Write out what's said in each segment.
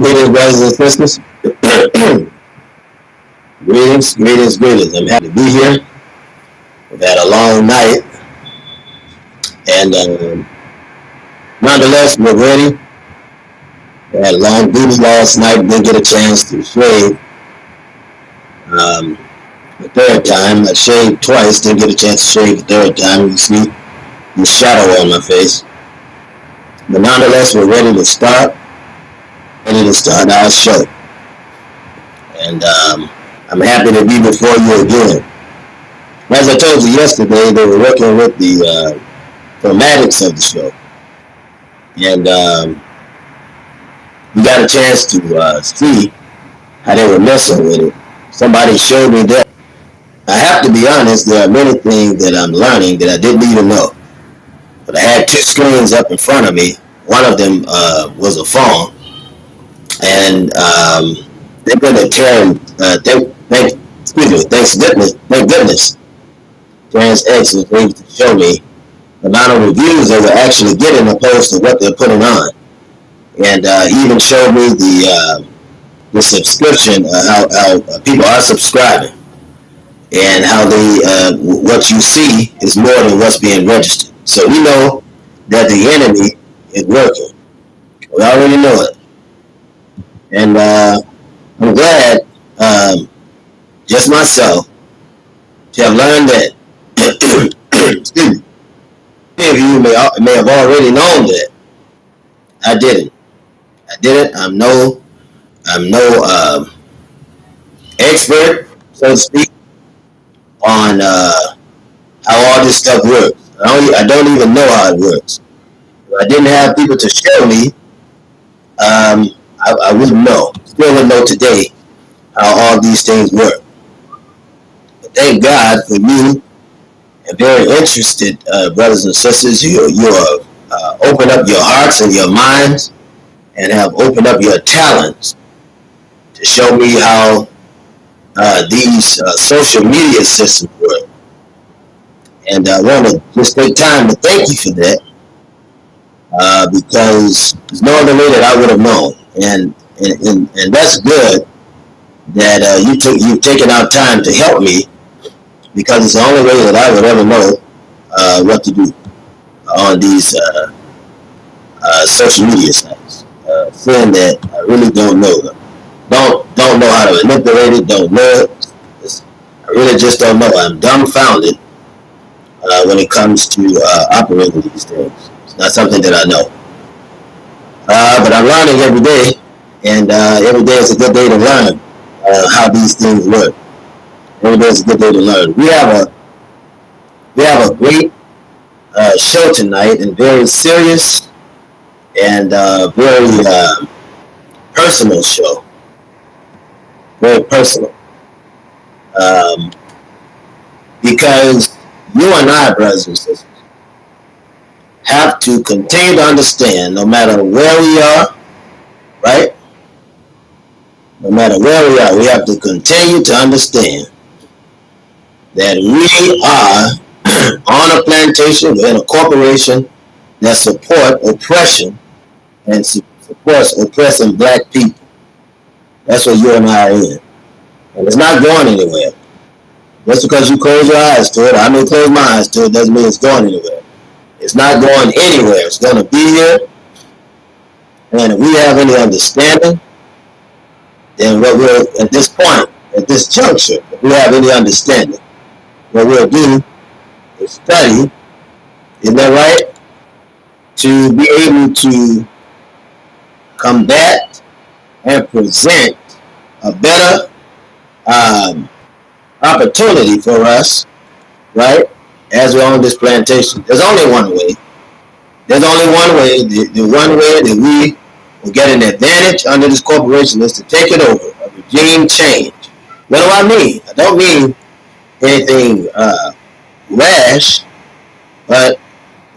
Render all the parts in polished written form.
Greetings, brothers and sisters. greetings. I'm happy to be here. We've had a long night, and nonetheless, we're ready. We had a long duty last night. Didn't get a chance to shave. The third time, I shaved twice. Didn't get a chance to shave the third time. You see the shadow on my face. But nonetheless, we're ready to start. Ready to start our show. And I'm happy to be before you again. As I told you yesterday, they were working with the formatics of the show. And we got a chance to see how they were messing with it. Somebody showed me that. I have to be honest, there are many things that I'm learning that I didn't even know. But I had two screens up in front of me. One of them was a phone. And they're going to turn, thank goodness, TransX was able to show me the amount of reviews they were actually getting opposed to what they're putting on. And he even showed me the subscription, how people are subscribing, and how they what you see is more than what's being registered. So we know that the enemy is working. We already know it. And I'm glad, just myself, to have learned that, excuse me, many of you may have already known that. I didn't. I'm no expert, so to speak, on how all this stuff works. I don't even know how it works. If I didn't have people to show me, I wouldn't know. Still wouldn't know today how all these things work. But thank God for you and very interested brothers and sisters. You are open up your hearts and your minds and have opened up your talents to show me how these social media systems work. And I want to just take time to thank you for that, because there's no other way that I would have known. And that's good that you've taken out time to help me, because it's the only way that I would ever know what to do on these social media sites. Seeing that I really don't know them, don't know how to manipulate it, don't know it. I really just don't know. I'm dumbfounded when it comes to operating these things. It's not something that I know. But I'm learning every day, and every day is a good day to learn how these things work. Every day is a good day to learn. We have a great show tonight, and very serious and very personal show. Very personal. Because you and I, brothers and sisters, have to continue to understand, no matter where we are, right? No matter where we are, we have to continue to understand that we are on a plantation, we're in a corporation that supports oppression and supports oppressing black people. That's what you and I are in. And it's not going anywhere. Just because you close your eyes to it, I may close my eyes to it, doesn't mean it's going anywhere. It's not going anywhere. It's going to be here. And if we have any understanding, then what we'll, at this point, at this juncture, if we have any understanding, what we'll do is study, isn't that right? To be able to combat and present a better opportunity for us, right? As we're on this plantation. There's only one way. There's only one way. The one way that we will get an advantage under this corporation is to take it over. A regime change. What do I mean? I don't mean anything rash, but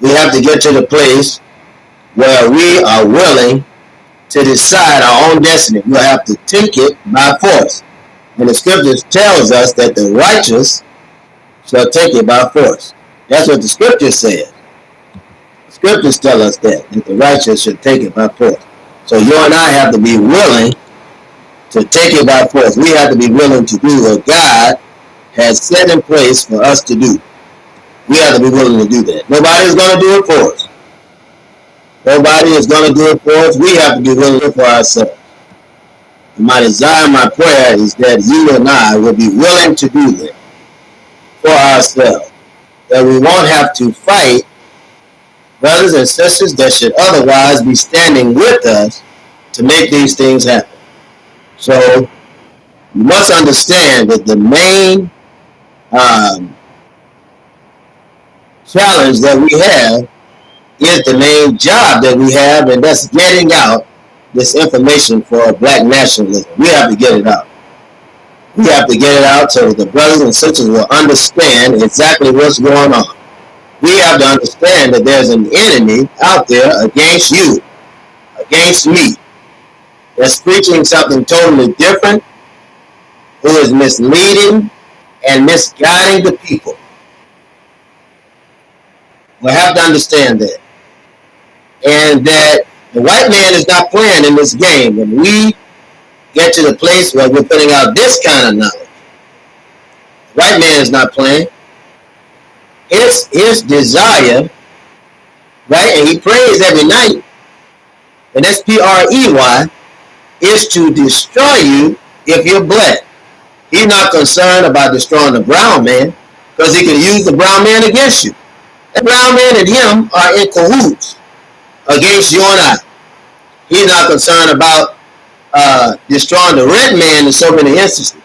we have to get to the place where we are willing to decide our own destiny. We'll have to take it by force. And the scriptures tells us that the righteous shall take it by force. That's what the scriptures says. The scriptures tell us that the righteous should take it by force. So you and I have to be willing to take it by force. We have to be willing to do what God has set in place for us to do. We have to be willing to do that. Nobody is going to do it for us. Nobody is going to do it for us. We have to be willing to do it for ourselves. My desire, my prayer is that you and I will be willing to do that for ourselves. That we won't have to fight brothers and sisters that should otherwise be standing with us to make these things happen. So you must understand that the main challenge that we have is the main job that we have, and that's getting out this information for black nationalism. We have to get it out. We have to get it out so that the brothers and sisters will understand exactly what's going on. We have to understand that there's an enemy out there against you, against me, that's preaching something totally different, who is misleading and misguiding the people. We have to understand that. And that the white man is not playing in this game. When we get to the place where we're putting out this kind of knowledge, the white man is not playing. His desire, right, and he prays every night, and that's P-R-E-Y, is to destroy you if you're black. He's not concerned about destroying the brown man, because he can use the brown man against you. The brown man and him are in cahoots against you and I. He's not concerned about destroying the red man in so many instances.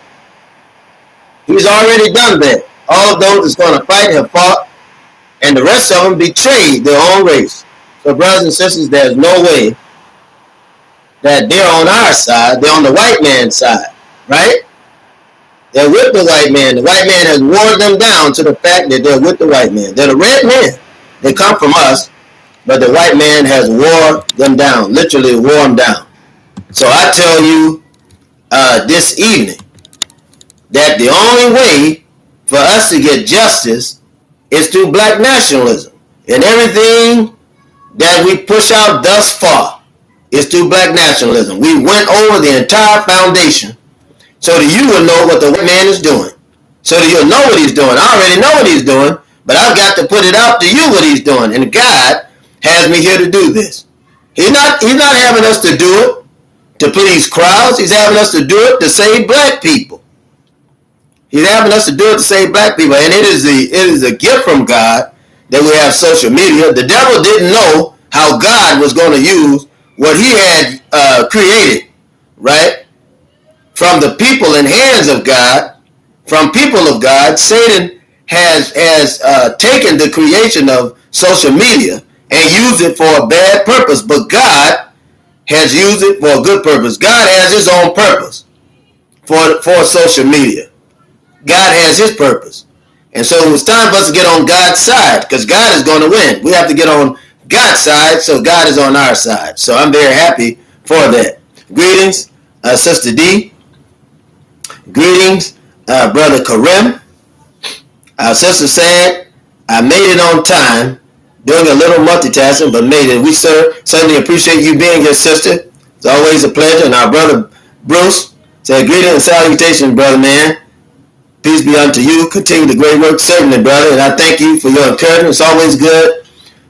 He's already done that. All of those that's going to fight have fought, and the rest of them betrayed their own race. So brothers and sisters, there's no way that they're on our side. They're on the white man's side, right? They're with the white man. The white man has worn them down to the fact that they're with the white man. They're the red men. They come from us, but the white man has wore them down, literally wore them down. So I tell you this evening that the only way for us to get justice is through black nationalism. And everything that we push out thus far is through black nationalism. We went over the entire foundation so that you will know what the white man is doing. So that you'll know what he's doing. I already know what he's doing, but I've got to put it out to you what he's doing. And God has me here to do this. He's not having us to do it to please crowds. He's having us to do it to save black people. He's having us to do it to save black people. And it is a gift from God that we have social media. The devil didn't know how God was going to use what he had created, right? From the people in hands of God, from people of God, Satan has taken the creation of social media and used it for a bad purpose. But God has used it for a good purpose. God has his own purpose for social media. God has his purpose. And so it was time for us to get on God's side, because God is going to win. We have to get on God's side, so God is on our side. So I'm very happy for that. Greetings, Sister D. Greetings, Brother Karim. Our sister said, I made it on time, doing a little multitasking, but made it. We certainly appreciate you being here, sister. It's always a pleasure. And our brother Bruce said, greetings and salutations, brother man. Peace be unto you. Continue the great work, certainly, brother. And I thank you for your encouragement. It's always good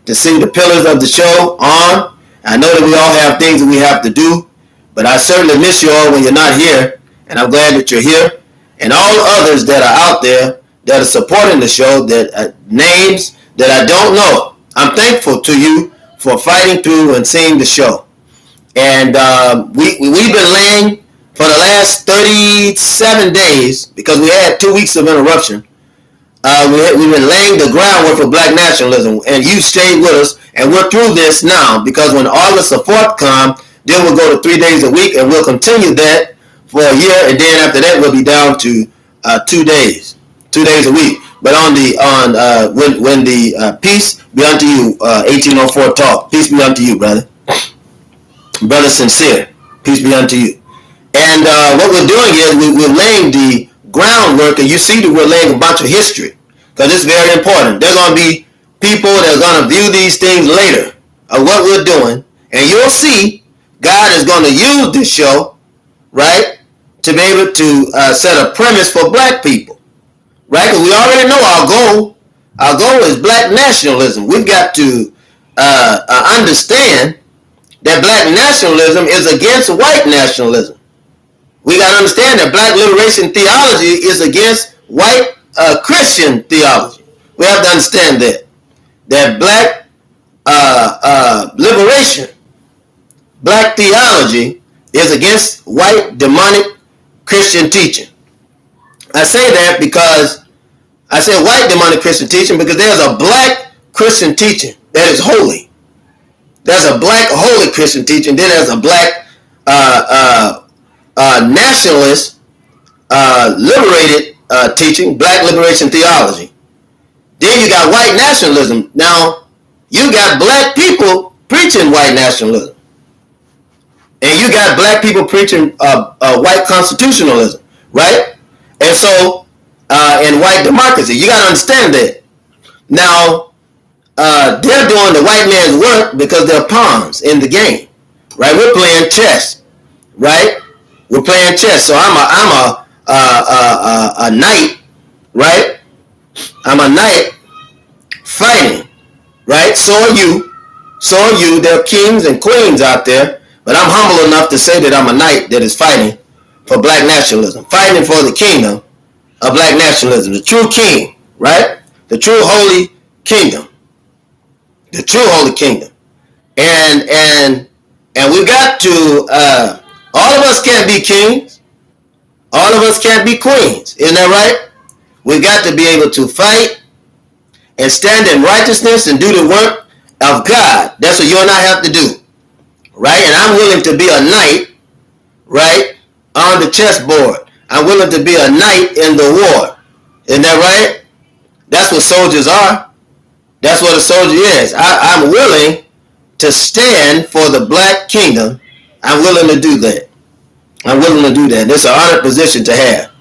to see the pillars of the show on. I know that we all have things that we have to do, but I certainly miss you all when you're not here. And I'm glad that you're here. And all others that are out there that are supporting the show, that names that I don't know, I'm thankful to you for fighting through and seeing the show. And we've been laying for the last 37 days, because we had 2 weeks of interruption. We've been laying the groundwork for black nationalism, and you stayed with us, and we're through this now, because when August the 4th comes, then we'll go to 3 days a week, and we'll continue that for a year, and then after that we'll be down to 2 days a week. But when the peace be unto you, 1804 talk, peace be unto you, brother sincere, peace be unto you. And what we're doing is we're laying the groundwork, and you see that we're laying a bunch of history, because it's very important. There's going to be people that are going to view these things later of what we're doing, and you'll see God is going to use this show, right, to be able to set a premise for black people, right? Because we already know our goal. Our goal is black nationalism. We've got to understand that black nationalism is against white nationalism. We got to understand that black liberation theology is against white Christian theology. We have to understand that black liberation, black theology is against white demonic Christian teaching. I say that because I say white demonic Christian teaching because there's a black Christian teaching that is holy. There's a black holy Christian teaching. Then there's a black nationalist liberated teaching, black liberation theology. Then you got white nationalism. Now you got black people preaching white nationalism, and you got black people preaching white constitutionalism, right? And so in white democracy, you got to understand that. Now they're doing the white man's work because they're pawns in the game, right? We're playing chess, right? We're playing chess. So I'm a knight, right? I'm a knight fighting, right? So are you. So are you. There are kings and queens out there, but I'm humble enough to say that I'm a knight that is fighting for black nationalism, fighting for the kingdom of black nationalism, the true king, right? The true holy kingdom. The true holy kingdom. And we got to, all of us can't be kings. All of us can't be queens. Isn't that right? We've got to be able to fight and stand in righteousness and do the work of God. That's what you and I have to do. Right? And I'm willing to be a knight, right, on the chessboard. I'm willing to be a knight in the war. Isn't that right? That's what soldiers are. That's what a soldier is. I'm willing to stand for the black kingdom. I'm willing to do that. I'm willing to do that. It's an honored position to have.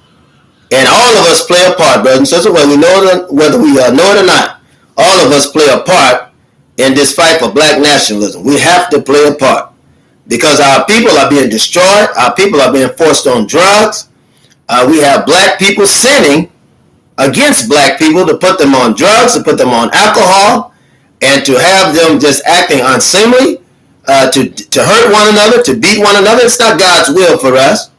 And all of us play a part, brothers and sisters, whether we know it or not. All of us play a part in this fight for black nationalism. We have to play a part because our people are being destroyed. Our people are being forced on drugs. We have black people sinning against black people to put them on drugs, to put them on alcohol, and to have them just acting unseemly, to hurt one another, to beat one another. It's not God's will for us.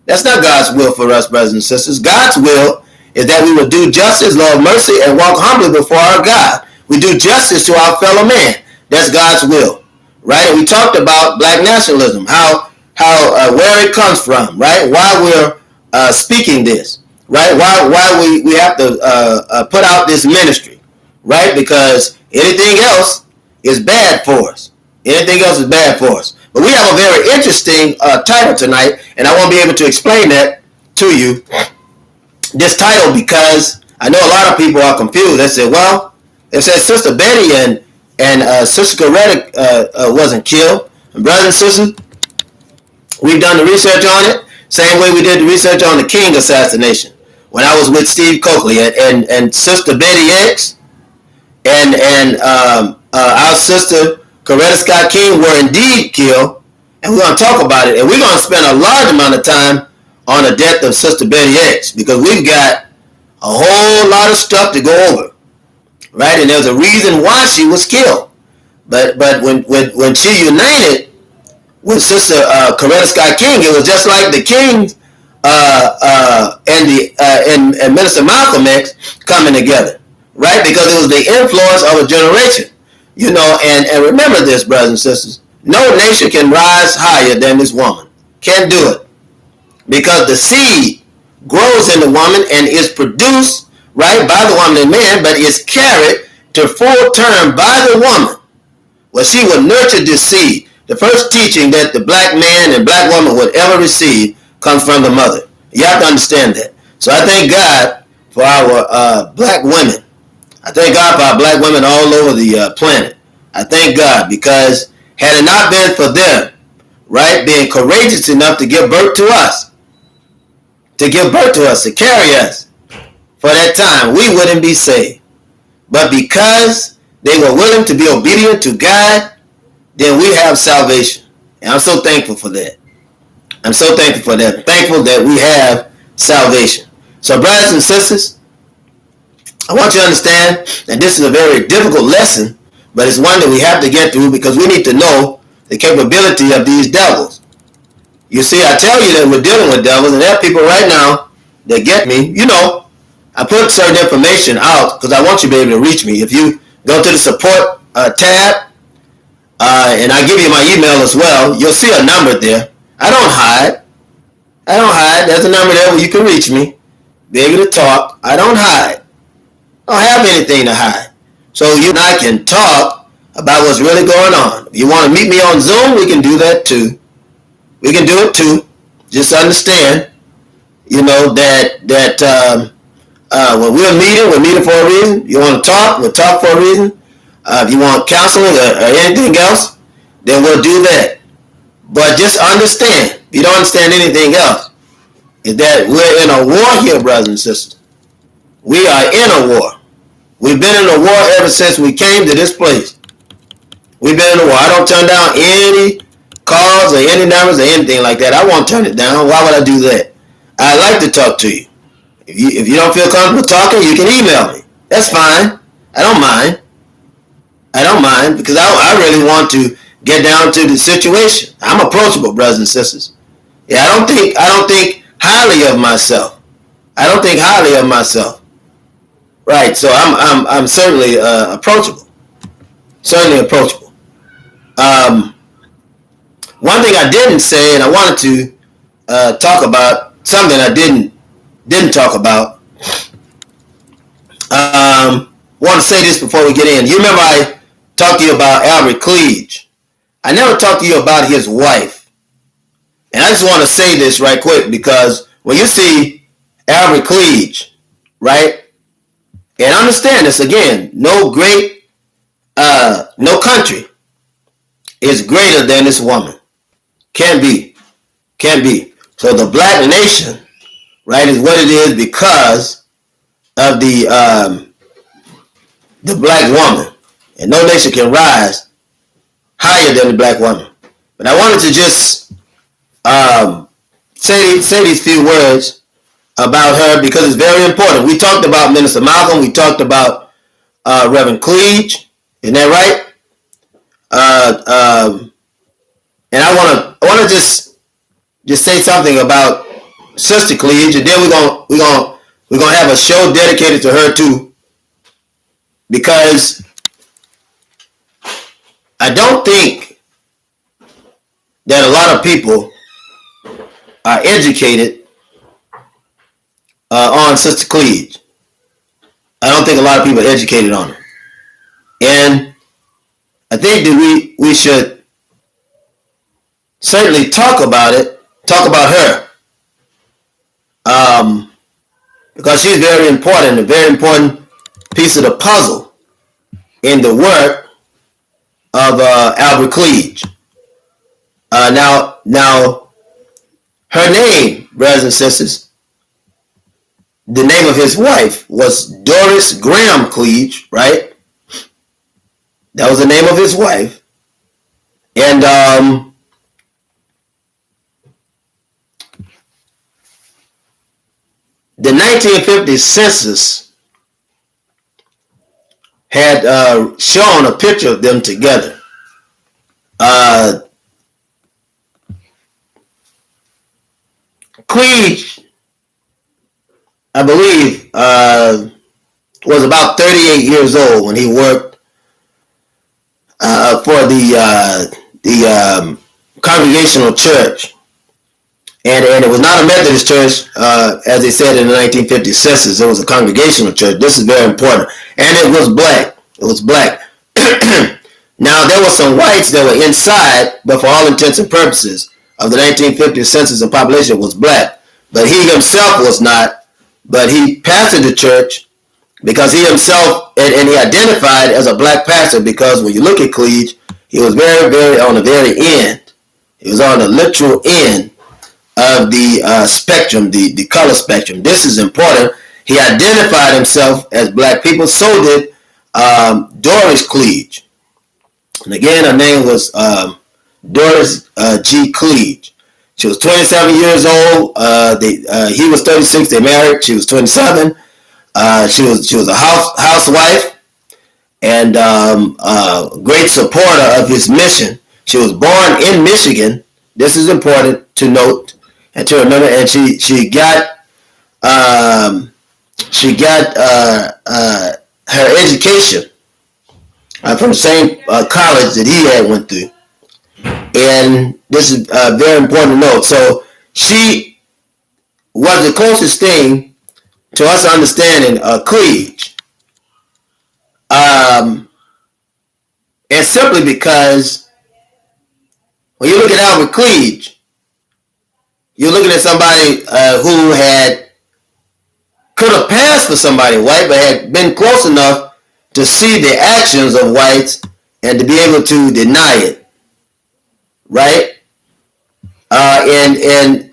That's not God's will for us, brothers and sisters. God's will is that we will do justice, love mercy, and walk humbly before our God. We do justice to our fellow man. That's God's will, right? And we talked about black nationalism, how where it comes from, right? Why we're speaking this. Right? Why we have to put out this ministry, right? Because anything else is bad for us. Anything else is bad for us. But we have a very interesting title tonight, and I won't be able to explain that to you. This title, because I know a lot of people are confused. They say, well, it says Sister Betty and Sister Coretta wasn't killed. And brothers and sisters, we've done the research on it, same way we did the research on the King assassination. When I was with Steve Coakley and Sister Betty X and our sister Coretta Scott King were indeed killed, and we're going to talk about it, and we're going to spend a large amount of time on the death of Sister Betty X because we've got a whole lot of stuff to go over, right? And there's a reason why she was killed, but when she united with Sister Coretta Scott King, it was just like the Kings and Minister Malcolm X coming together, right? Because it was the influence of a generation, you know. And remember this, brothers and sisters: no nation can rise higher than this woman. Can't do it because the seed grows in the woman and is produced, right, by the woman and man, but is carried to full term by the woman. Well, she will nurture this seed. The first teaching that the black man and black woman would ever receive comes from the mother. You have to understand that. So I thank God for our black women. I thank God for our black women all over the planet. I thank God because had it not been for them, right, being courageous enough to give birth to us, to carry us for that time, we wouldn't be saved. But because they were willing to be obedient to God, then we have salvation. And I'm so thankful for that. I'm so thankful for that. Thankful that we have salvation. So, brothers and sisters, I want you to understand that this is a very difficult lesson, but it's one that we have to get through because we need to know the capability of these devils. You see, I tell you that we're dealing with devils, and there are people right now that get me. You know, I put certain information out because I want you to be able to reach me. If you go to the support tab, and I give you my email as well, you'll see a number there. I don't hide. I don't hide. There's a number there where you can reach me, be able to talk. I don't hide. I don't have anything to hide. So you and I can talk about what's really going on. If you want to meet me on Zoom, we can do that too. We can do it too. Just understand, you know, that when we're meeting for a reason. You want to talk, we'll talk for a reason. If you want counseling or anything else, then we'll do that. But just understand, if you don't understand anything else, is that we're in a war here, brothers and sisters. We are in a war. We've been in a war ever since we came to this place. We've been in a war. I don't turn down any calls or any numbers or anything like that. I won't turn it down. Why would I do that? I like to talk to you. If you don't feel comfortable talking, you can email me. That's fine. I don't mind. I don't mind because I really want to get down to the situation. I'm approachable, brothers and sisters. Yeah, I don't think highly of myself. I don't think highly of myself. Right. So I'm certainly approachable. Certainly approachable. One thing I didn't say, and I wanted to talk about something I didn't talk about. Want to say this before we get in. You remember I talked to you about Albert Cleage. I never talked to you about his wife. And I just want to say this right quick because when you see Albert Cleage, right, and understand this again, no country is greater than this woman. Can't be. So the black nation, right, is what it is because of the black woman. And no nation can rise higher than the black woman. But I wanted to just say these few words about her because it's very important. We talked about Minister Malcolm. We talked about Reverend Cleage. Isn't that right? And I want to just say something about Sister Cleage, and then we're gonna have a show dedicated to her too, because I don't think that a lot of people are educated on Sister Cleage. I don't think a lot of people are educated on her, and I think that we should certainly talk about her, because she's very important, a very important piece of the puzzle in the work of Albert Cleage. Now, her name, brothers and sisters, the name of his wife was Doris Graham Cleage, right? That was the name of his wife. And the 1950 census had shown a picture of them together. Cleage, I believe, was about 38 years old when he worked for the Congregational Church. And it was not a Methodist church, as they said in the 1950 census. It was a Congregational church. This is very important. And it was black. It was black. Now, there were some whites that were inside, but for all intents and purposes of the 1950 census and population was black. But he himself was not. But he pastored the church because he himself, and he identified as a black pastor because when you look at Cleage, he was very, very on the very end. He was on the literal end of the spectrum, the color spectrum. This is important. He identified himself as black people. So did Doris Cleage. And again, her name was Doris G. Cleage. She was 27 years old. He was 36. They married. She was 27. She was a housewife and great supporter of his mission. She was born in Michigan. This is important to note and to remember. And she got her education from the same college that he had went through. And this is very important to note. So she was the closest thing to us understanding Cleage. And simply because when you look at Albert Cleage, you're looking at somebody who could have passed for somebody white, but had been close enough to see the actions of whites and to be able to deny it, right? And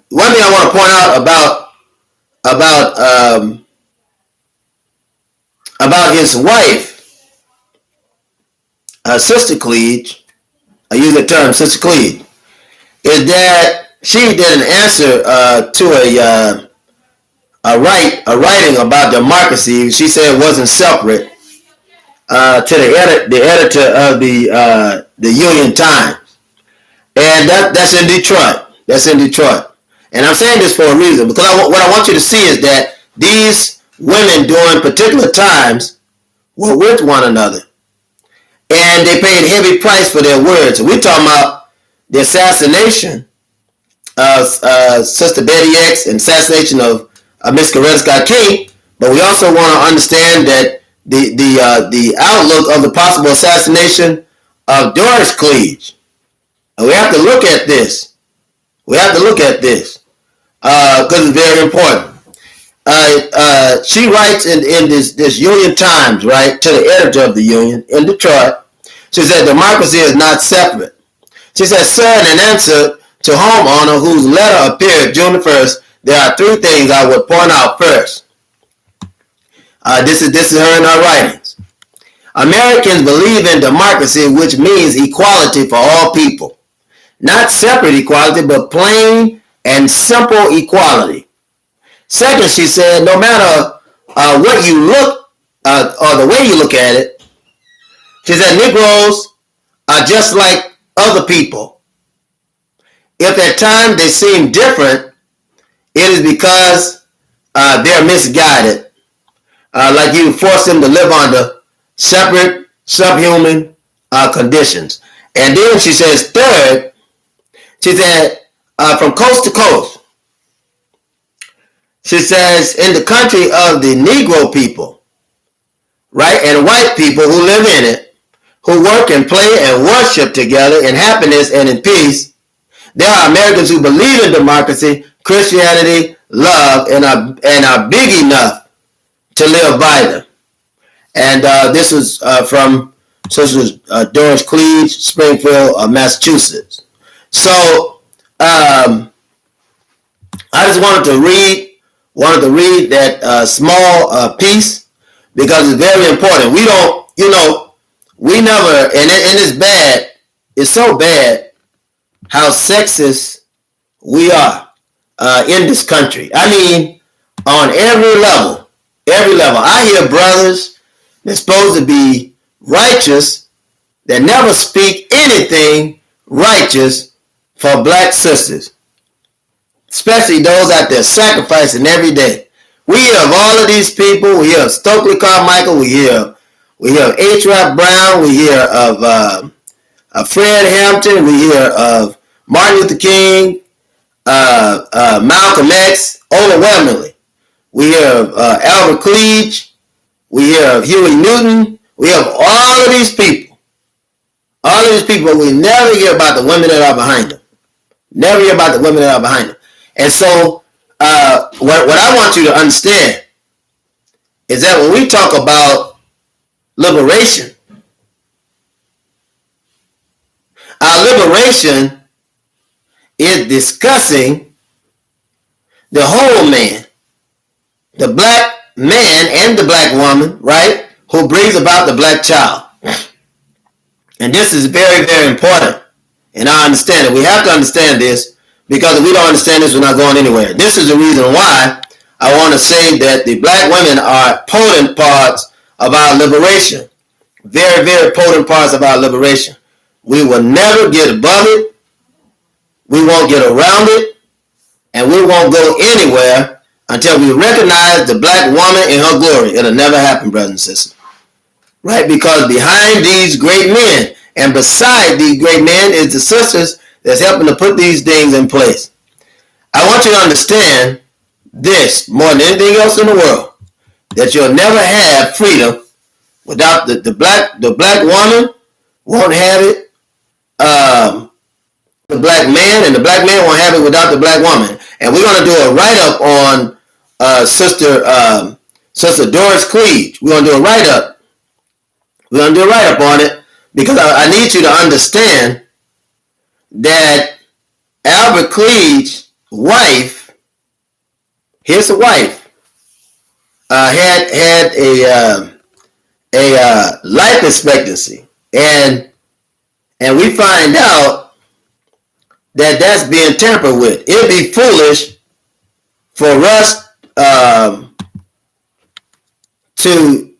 one thing I want to point out about his wife, Sister Cleage, I use the term Sister Cleage, is that she did an answer to a writing about democracy. She said it wasn't separate to the editor of the Union Times, and that's in Detroit. That's in Detroit. And I'm saying this for a reason, because what I want you to see is that these women during particular times were with one another, and they paid heavy price for their words. We're talking about the assassination of Sister Betty X and assassination of Miss Coretta Scott King, but we also want to understand that the outlook of the possible assassination of Doris Cleage. And we have to look at this. We have to look at this because it's very important. She writes in this Union Times, right, to the editor of the Union in Detroit. She said, democracy is not separate. She said, sir, in an answer to homeowner whose letter appeared June the 1st, there are three things I would point out first. This is her in her writings. Americans believe in democracy, which means equality for all people. Not separate equality, but plain and simple equality. Second, she said, no matter what you look, or the way you look at it, she said, Negroes are just like other people. If at times they seem different, it is because they're misguided. Like you force them to live under separate, subhuman conditions. And then she says, third, she said, from coast to coast, she says, in the country of the Negro people, right, and white people who live in it, who work and play and worship together in happiness and in peace, there are Americans who believe in democracy, Christianity, love, and are big enough to live by them. And this was from Doris Cleage, Springfield, Massachusetts. So I just wanted to read that small piece because it's very important. We don't, we never, and it's bad. It's so bad how sexist we are in this country. I mean, on every level. I hear brothers that's supposed to be righteous that never speak anything righteous for black sisters, especially those out there sacrificing every day. We hear of all of these people. We hear of Stokely Carmichael. We hear of H. Rap Brown. We hear of Fred Hampton. We hear of Martin Luther King, Malcolm X, overwhelmingly. We hear of Albert Cleage. We hear of Huey Newton. We have all of these people. All of these people, but we never hear about the women that are behind them. Never hear about the women that are behind them. And so what I want you to understand is that when we talk about liberation, our liberation is discussing the whole man, the black man and the black woman, right, who brings about the black child. And this is very, very important. and our understanding. We have to understand this, because if we don't understand this, we're not going anywhere. This is the reason why I want to say that the black women are potent parts of our liberation. Very, very potent parts of our liberation. We will never get above it. We won't get around it. And we won't go anywhere until we recognize the black woman in her glory. It'll never happen, brothers and sisters. Right? Because behind these great men and beside these great men is the sisters that's helping to put these things in place. I want you to understand this more than anything else in the world, that you'll never have freedom without the black woman won't have it. The black man, and the black man won't have it without the black woman. And we're going to do a write-up on Sister Doris Cleage. We're going to do a write-up. We're going to do a write-up on it, because I need you to understand that Albert Cleage's wife, his wife, had a life expectancy, and we find out that that's being tampered with. It'd be foolish for us to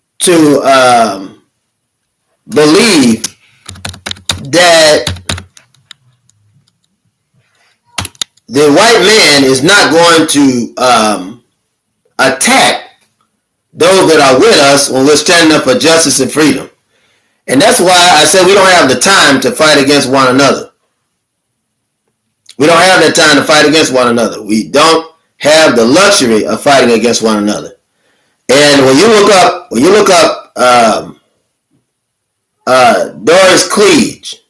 believe that the white man is not going to attack those that are with us when we're standing up for justice and freedom. And that's why I said we don't have the time to fight against one another. We don't have that time to fight against one another. We don't have the luxury of fighting against one another. And when you look up Doris Cleage,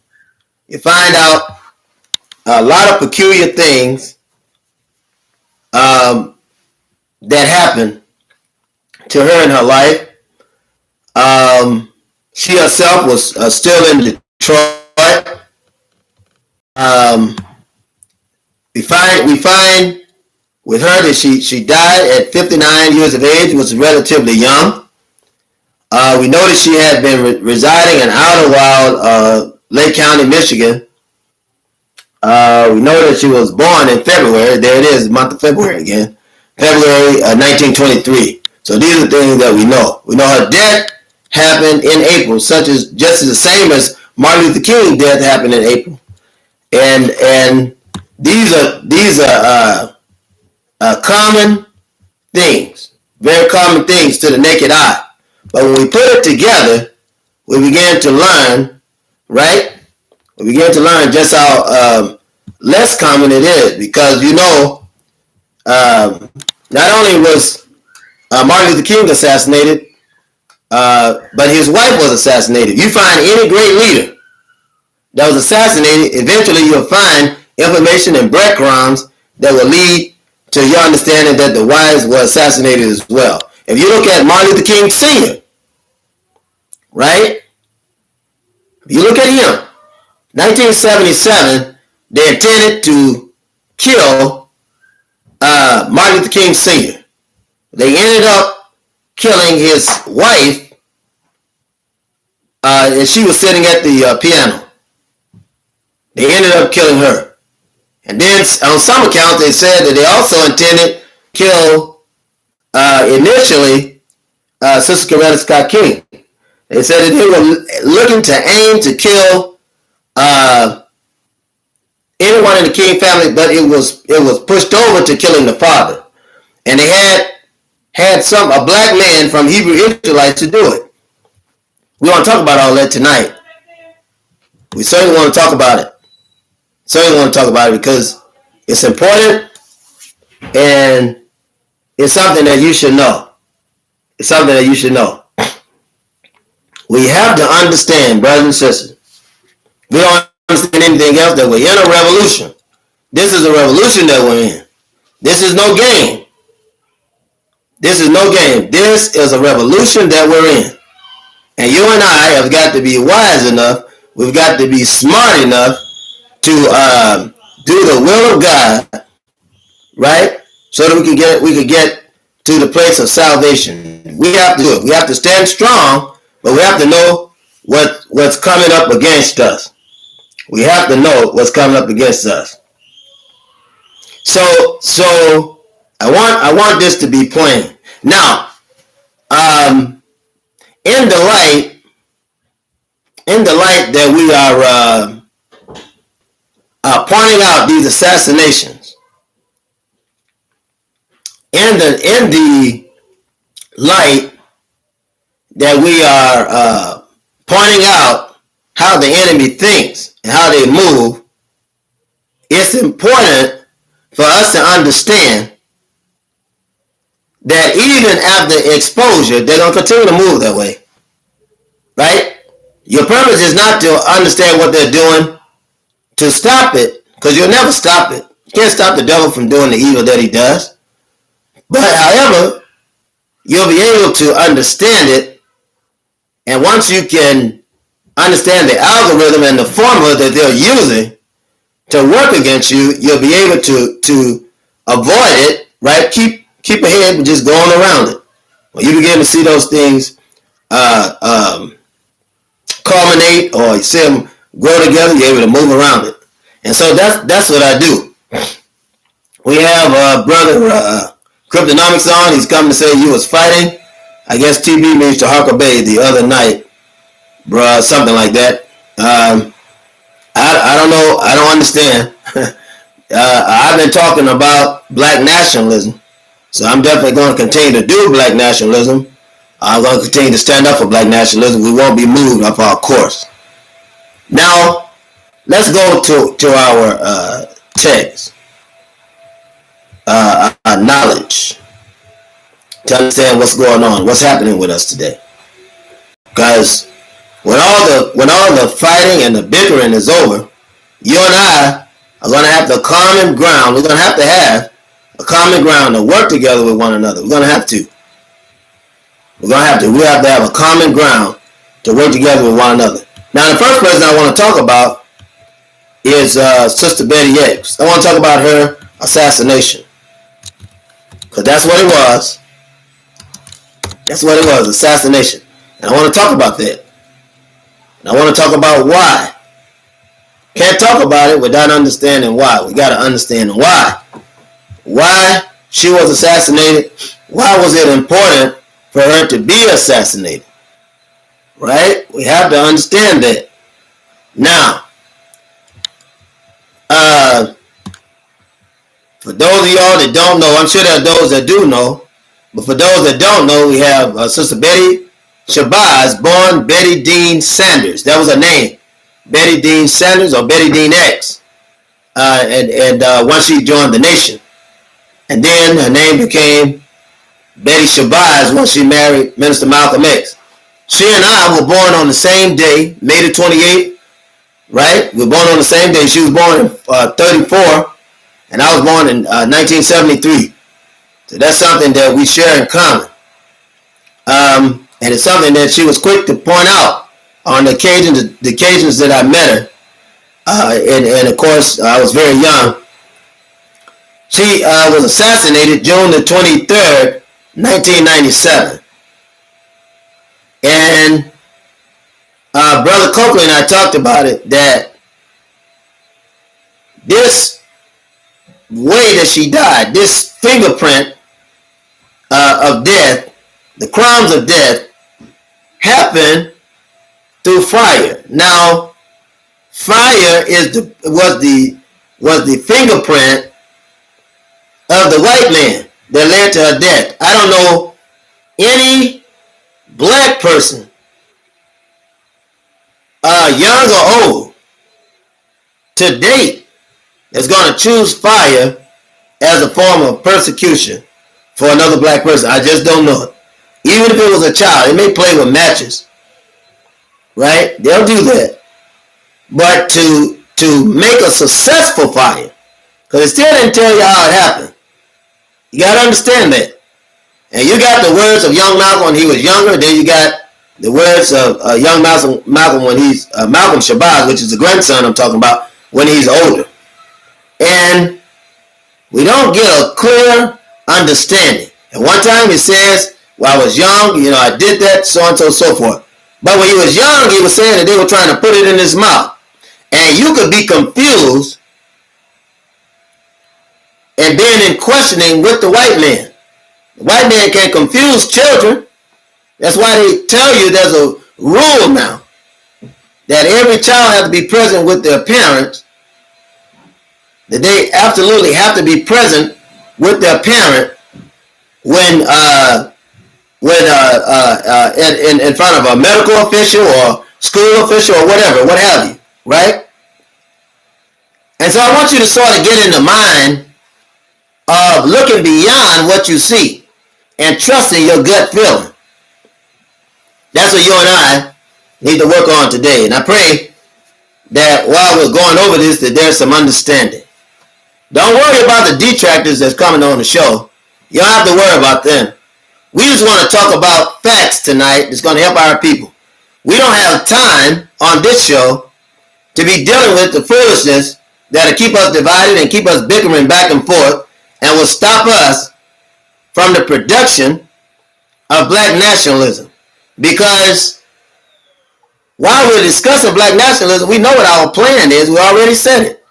you find out a lot of peculiar things that happened to her in her life. She herself was still in Detroit. We find with her that she died at 59 years of age, was relatively young. We know that she had been residing in Idlewild, Lake County, Michigan. We know that she was born in February. There it is, the month of February again. February 1923. So these are things that we know. We know her death happened in April, just the same as Martin Luther King's death happened in April. And these are common things, very common things to the naked eye. But when we put it together, we begin to learn, right? We begin to learn just how less common it is, because not only was Martin Luther King assassinated, but his wife was assassinated. You find any great leader that was assassinated, eventually you'll find information and breadcrumbs that will lead to your understanding that the wives were assassinated as well. If you look at Martin Luther King Sr., right? If you look at him, 1977, they intended to kill Martin Luther King Sr. They ended up killing his wife, and she was sitting at the piano. They ended up killing her. And then on some accounts, they said that they also intended to kill, initially, Sister Coretta Scott King. They said that they were looking to aim to kill anyone in the King family, but it was pushed over to killing the father. And they had a black man from Hebrew Israelites to do it. We want to talk about all that tonight. We certainly want to talk about it. Because it's important, and it's something that you should know. We have to understand, brothers and sisters. We don't understand anything else, that we're in a revolution. This is a revolution that we're in. This is no game. This is a revolution that we're in. And you and I have got to be wise enough, we've got to be smart enough to do the will of God, right? So that we can get to the place of salvation. We have to do it. We have to stand strong, but we have to know what's coming up against us. We have to know what's coming up against us. So I want this to be plain. Now, in the light that we are pointing out these assassinations, in the light that we are pointing out how the enemy thinks and how they move, it's important for us to understand that even after exposure, they're going to continue to move that way. Right? Your purpose is not to understand what they're doing to stop it, because you'll never stop it. You can't stop the devil from doing the evil that he does. But however, you'll be able to understand it, and once you can understand the algorithm and the formula that they're using to work against you, you'll be able to avoid it, right? Keep ahead and just going around it. When you begin to see those things culminate, or you see them grow together, you're able to move around it. And so that's what I do. We have brother Cryptonomics on. He's coming to say you was fighting. I guess TB means to hark obey the other night, bruh, something like that. I don't know. I don't understand. I've been talking about black nationalism, so I'm definitely going to continue to do black nationalism. I'm going to continue to stand up for black nationalism. We won't be moved off our course. Now, let's go to our text, our knowledge, to understand what's going on, what's happening with us today. Because when all the fighting and the bickering is over, you and I are going to have the common ground. We're going to have a common ground to work together with one another. We're going to have to. We have to have a common ground to work together with one another. Now, the first person I want to talk about is Sister Betty X. I want to talk about her assassination, because that's what it was. That's what it was, assassination. And I want to talk about that. And I want to talk about why. Can't talk about it without understanding why. We got to understand why. Why she was assassinated. Why was it important for her to be assassinated? Right? We have to understand that. Now, for those of y'all that don't know, I'm sure there are those that do know, but for those that don't know, we have Sister Betty Shabazz, born Betty Dean Sanders. That was her name. Betty Dean Sanders, or Betty Dean X. And once she joined the nation. And then her name became Betty Shabazz once she married Minister Malcolm X. She and I were born on the same day, May the 28th, right? We were born on the same day. She was born in 34, and I was born in 1973. So that's something that we share in common. And it's something that she was quick to point out on the occasions that I met her. And of course, I was very young. She was assassinated June the 23rd, 1997. And Brother Copeland and I talked about it, that this way that she died, this fingerprint of death, the crumbs of death, happened through fire. Now, fire was the fingerprint of the white man that led to her death. I don't know any black person, young or old, to date, that's going to choose fire as a form of persecution for another black person. I just don't know it. Even if it was a child, it may play with matches, right? They'll do that. But to make a successful fire, because it still didn't tell you how it happened. You got to understand that. And you got the words of young Malcolm when he was younger. Then you got the words of young Malcolm when he's Malcolm Shabazz, which is the grandson I'm talking about, when he's older. And we don't get a clear understanding. And one time he says, well, I was young, I did that, so and so, so forth. But when he was young, he was saying that they were trying to put it in his mouth. And And you could be confused and being in questioning with the white man. The white man can confuse children. That's why they tell you there's a rule now that every child has to be present with their parents, that they absolutely have to be present with their parent when in front of a medical official or school official or whatever, what have you, right? And so I want you to sort of get in the mind of looking beyond what you see and trusting your gut feeling. That's what you and I need to work on today. And I pray that while we're going over this, that there's some understanding. Don't worry about the detractors that's coming on the show. You don't have to worry about them. We just want to talk about facts tonight that's going to help our people. We don't have time on this show to be dealing with the foolishness that'll keep us divided and keep us bickering back and forth and will stop us from the production of black nationalism. Because while we're discussing black nationalism, we know what our plan is. We already said it.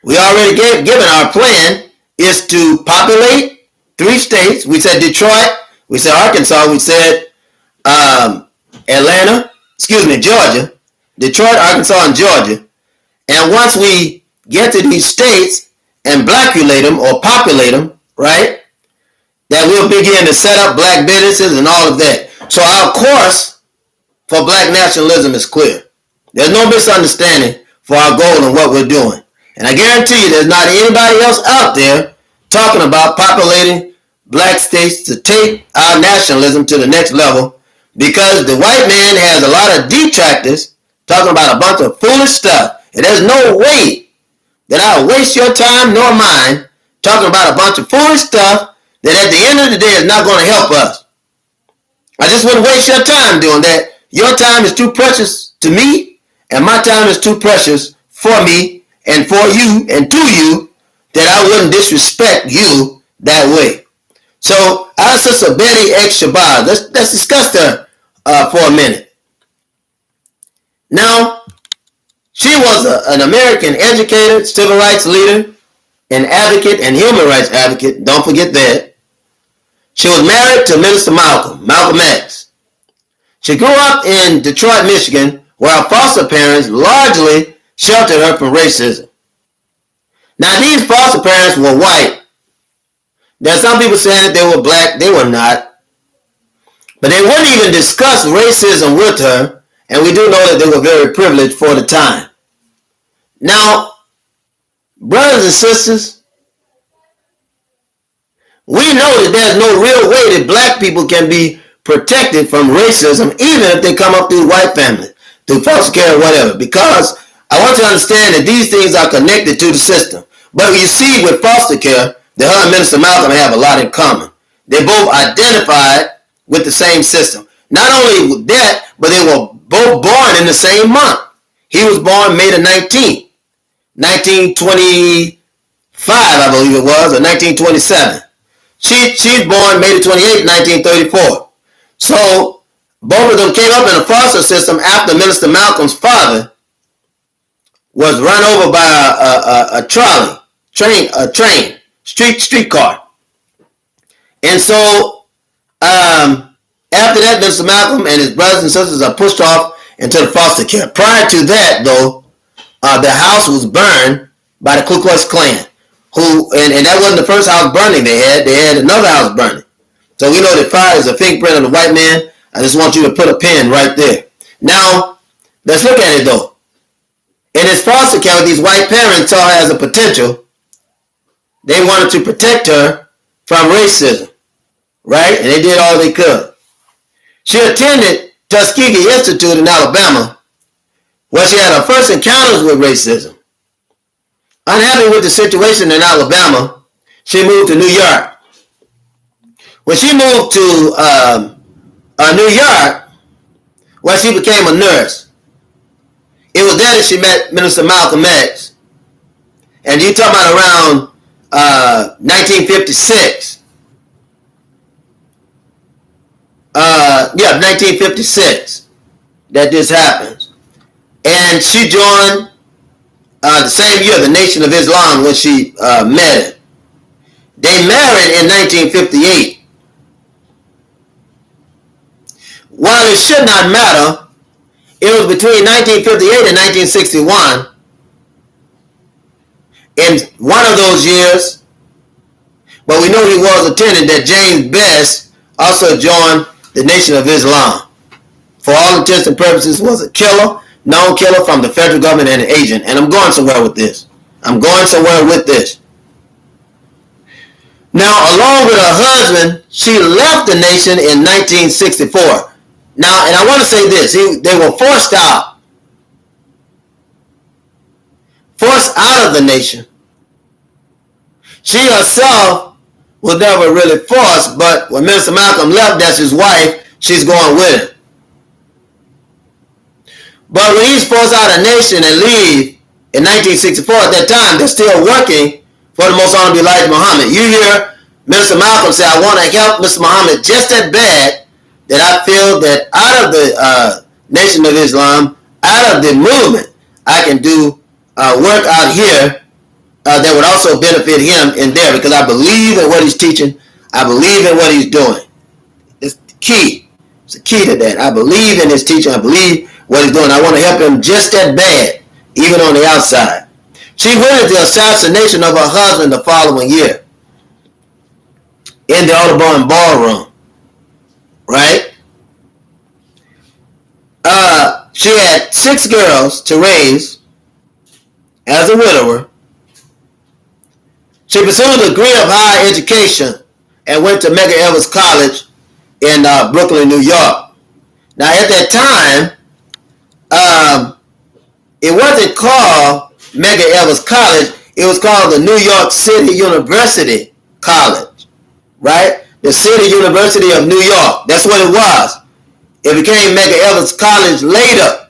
We already given our plan is to populate 3 states. We said Detroit, we said Arkansas, we said Georgia, Detroit, Arkansas, and Georgia. And once we get to these states and blackulate them or populate them, right, that we'll begin to set up black businesses and all of that. So our course for black nationalism is clear. There's no misunderstanding for our goal and what we're doing. And I guarantee you there's not anybody else out there talking about populating black states to take our nationalism to the next level, because the white man has a lot of detractors talking about a bunch of foolish stuff. And there's no way that I'll waste your time nor mine talking about a bunch of foolish stuff that at the end of the day is not going to help us. I just wouldn't waste your time doing that. Your time is too precious to me, and my time is too precious for me and for you and to you, that I wouldn't disrespect you that way. So our sister Betty X. Shabazz, let's discuss her for a minute. Now, she was an American educator, civil rights leader, an advocate, and human rights advocate. Don't forget that. She was married to Minister Malcolm X. She grew up in Detroit, Michigan, where her foster parents largely sheltered her from racism. Now, these foster parents were white. There are some people saying that they were black. They were not. But they wouldn't even discuss racism with her, and we do know that they were very privileged for the time. Now, brothers and sisters, we know that there's no real way that black people can be protected from racism, even if they come up through white families, through foster care or whatever, because I want you to understand that these things are connected to the system. But you see with foster care, that her and Minister Malcolm have a lot in common. They both identified with the same system. Not only with that, but they were both born in the same month. He was born May the 19th, 1925, I believe it was, or 1927. She's born May the 28th, 1934. So both of them came up in the foster system after Minister Malcolm's father was run over by a streetcar. And so after that, Mr. Malcolm and his brothers and sisters are pushed off into the foster care. Prior to that, though, the house was burned by the Ku Klux Klan. And that wasn't the first house burning they had another house burning. So we know that fire is a fingerprint of the white man. I just want you to put a pin right there. Now, let's look at it though. In his foster care, these white parents saw her as a potential. They wanted to protect her from racism, right? And they did all they could. She attended Tuskegee Institute in Alabama, where she had her first encounters with racism. Unhappy with the situation in Alabama, she moved to New York. When she moved to New York, where she became a nurse, it was there that she met Minister Malcolm X. And you're talking about around 1956. 1956 that this happens. And she joined the same year the Nation of Islam when she met him. They married in 1958. While it should not matter, it was between 1958 and 1961. In one of those years, but we know he was attending, that James Best also joined the Nation of Islam. For all intents and purposes, was a killer, known killer from the federal government and an agent. And I'm going somewhere with this. Now, along with her husband, she left the nation in 1964. Now, and I want to say this, they were forced out of the nation. She herself was never really forced, but when Minister Malcolm left, that's his wife, she's going with him. But when he's forced out of the nation and leave in 1964, at that time, they're still working for the Most Honorable Elijah Muhammad. You hear Minister Malcolm say, I want to help Mr. Muhammad just that bad that I feel that out of the Nation of Islam, out of the movement, I can do work out here that would also benefit him in there, because I believe in what he's teaching. I believe in what he's doing. It's the key. It's the key to that. I believe in his teaching. I believe what he's doing. I want to help him just that bad, even on the outside. She witnessed the assassination of her husband the following year in the Audubon Ballroom. Right? She had 6 girls to raise as a widower. She pursued a degree of higher education and went to Medgar Evers College in Brooklyn, New York. Now, at that time, it wasn't called Medgar Evers College. It was called the New York City University College, right? The City University of New York. That's what it was. It became Medgar Evers College later,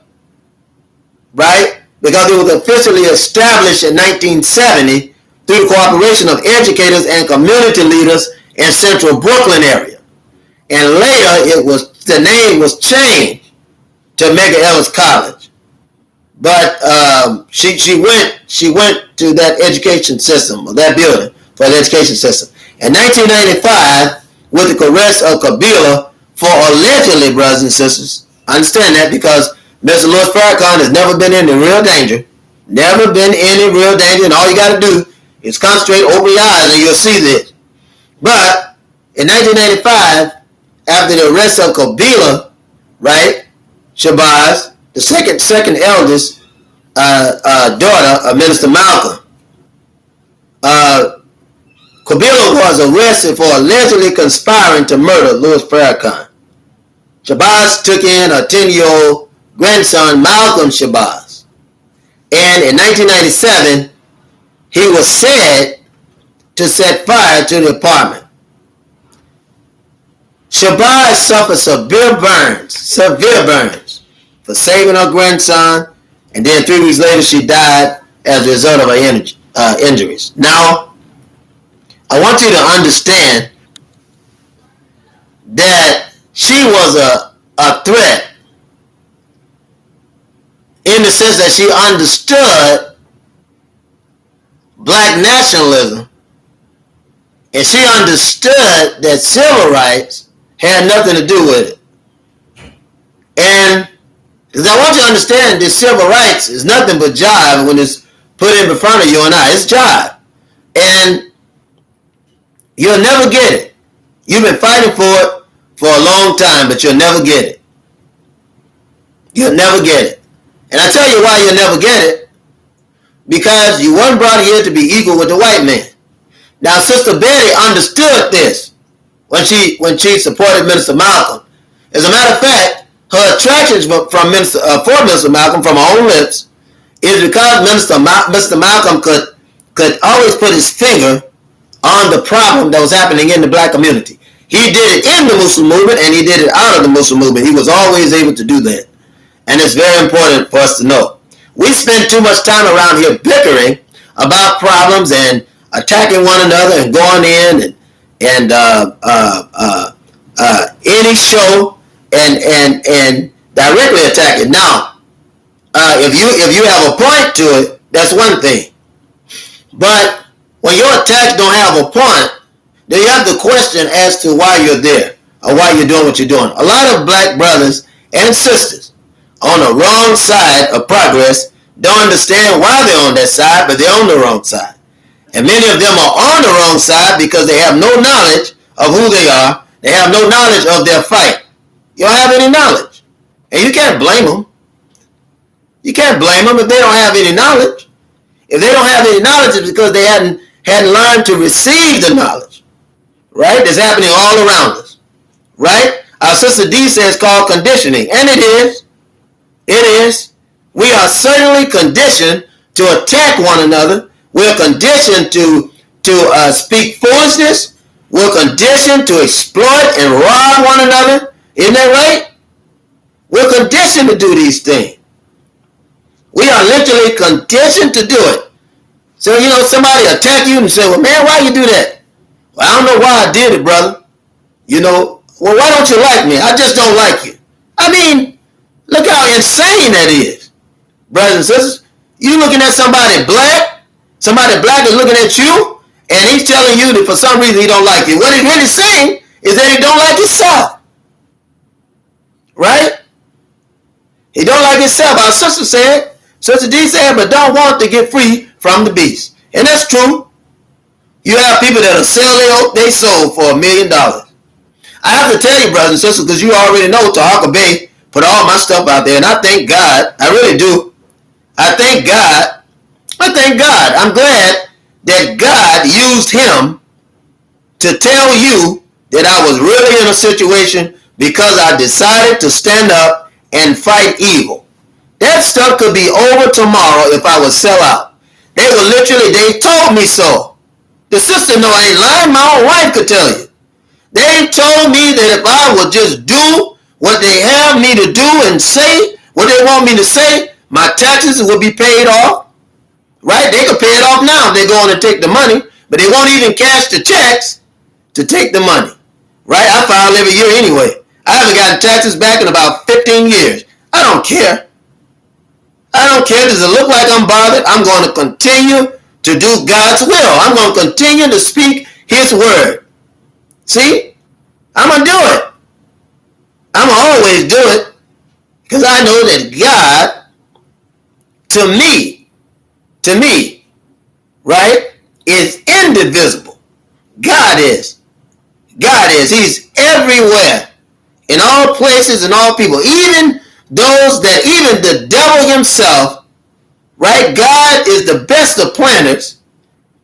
right? Because it was officially established in 1970 through the cooperation of educators and community leaders in central Brooklyn area. And later, the name was changed to Medgar Evers College. But she went to that education system, or that building for the education system. In 1995, with the arrest of Kabila for allegedly, brothers and sisters, I understand that because Mr. Louis Farrakhan has never been in any real danger. Never been in any real danger, and all you got to do is concentrate, open your eyes, and you'll see this. But in 1995, after the arrest of Kabila, right, Shabazz, the second eldest daughter of Minister Malcolm, Kabila was arrested for allegedly conspiring to murder Louis Farrakhan. Shabazz took in a 10-year-old grandson, Malcolm Shabazz. And in 1997, he was said to set fire to the apartment. Shabazz suffered severe burns for saving her grandson, and then 3 weeks later she died as a result of her injuries. Now, I want you to understand that she was a threat in the sense that she understood black nationalism, and she understood that civil rights had nothing to do with it. And because I want you to understand that civil rights is nothing but jive when it's put in front of you and I. It's jive. And you'll never get it. You've been fighting for it for a long time, but you'll never get it. You'll never get it. And I tell you why you'll never get it. Because you weren't brought here to be equal with the white man. Now, Sister Betty understood this when she supported Minister Malcolm. As a matter of fact, her attractions for Minister Malcolm from her own lips is because Mr. Malcolm could always put his finger on the problem that was happening in the black community. He did it in the Muslim movement and he did it out of the Muslim movement. He was always able to do that. And it's very important for us to know. We spend too much time around here bickering about problems and attacking one another and going in and any show and directly attack it. Now, If you have a point to it, that's one thing. But when your attacks don't have a point, then you have to question as to why you're there or why you're doing what you're doing. A lot of black brothers and sisters on the wrong side of progress don't understand why they're on that side, but they're on the wrong side. And many of them are on the wrong side because they have no knowledge of who they are. They have no knowledge of their fight. You don't have any knowledge. And you can't blame them. You can't blame them if they don't have any knowledge. If they don't have any knowledge, it's because they hadn't learned to receive the knowledge. Right? That's happening all around us. Right? Our Sister D says called conditioning. And it is. It is. We are certainly conditioned to attack one another. We're conditioned to speak foolishness. We're conditioned to exploit and rob one another. Isn't that right? We're conditioned to do these things. We are literally conditioned to do it. So, somebody attack you and say, well, man, why you do that? Well, I don't know why I did it, brother. Well, why don't you like me? I just don't like you. I mean, look how insane that is. Brothers and sisters, you looking at somebody black is looking at you, and he's telling you that for some reason he don't like you. What he's really saying is that he don't like himself. Right? He don't like himself. Our Sister D said, but don't want to get free from the beast. And that's true. You have people that will sell their soul for $1 million. I have to tell you, brothers and sisters, because you already know Tahaka Bay put all my stuff out there, and I thank God. I really do. I thank God. I'm glad that God used him to tell you that I was really in a situation because I decided to stand up and fight evil. That stuff could be over tomorrow if I would sell out. They told me so. The sister know I ain't lying. My own wife could tell you. They told me that if I would just do what they have me to do and say what they want me to say, my taxes would be paid off. Right? They could pay it off now if they go on and take the money, but they won't even cash the checks to take the money. Right? I file every year anyway. I haven't gotten taxes back in about 15 years. I don't care. Does it look like I'm bothered? I'm going to continue to do God's will. I'm going to continue to speak his word. See? I'm going to do it. I'm going to always do it because I know that God, to me, right, is indivisible. God is. He's everywhere, in all places and all people, even the devil himself, right? God is the best of planners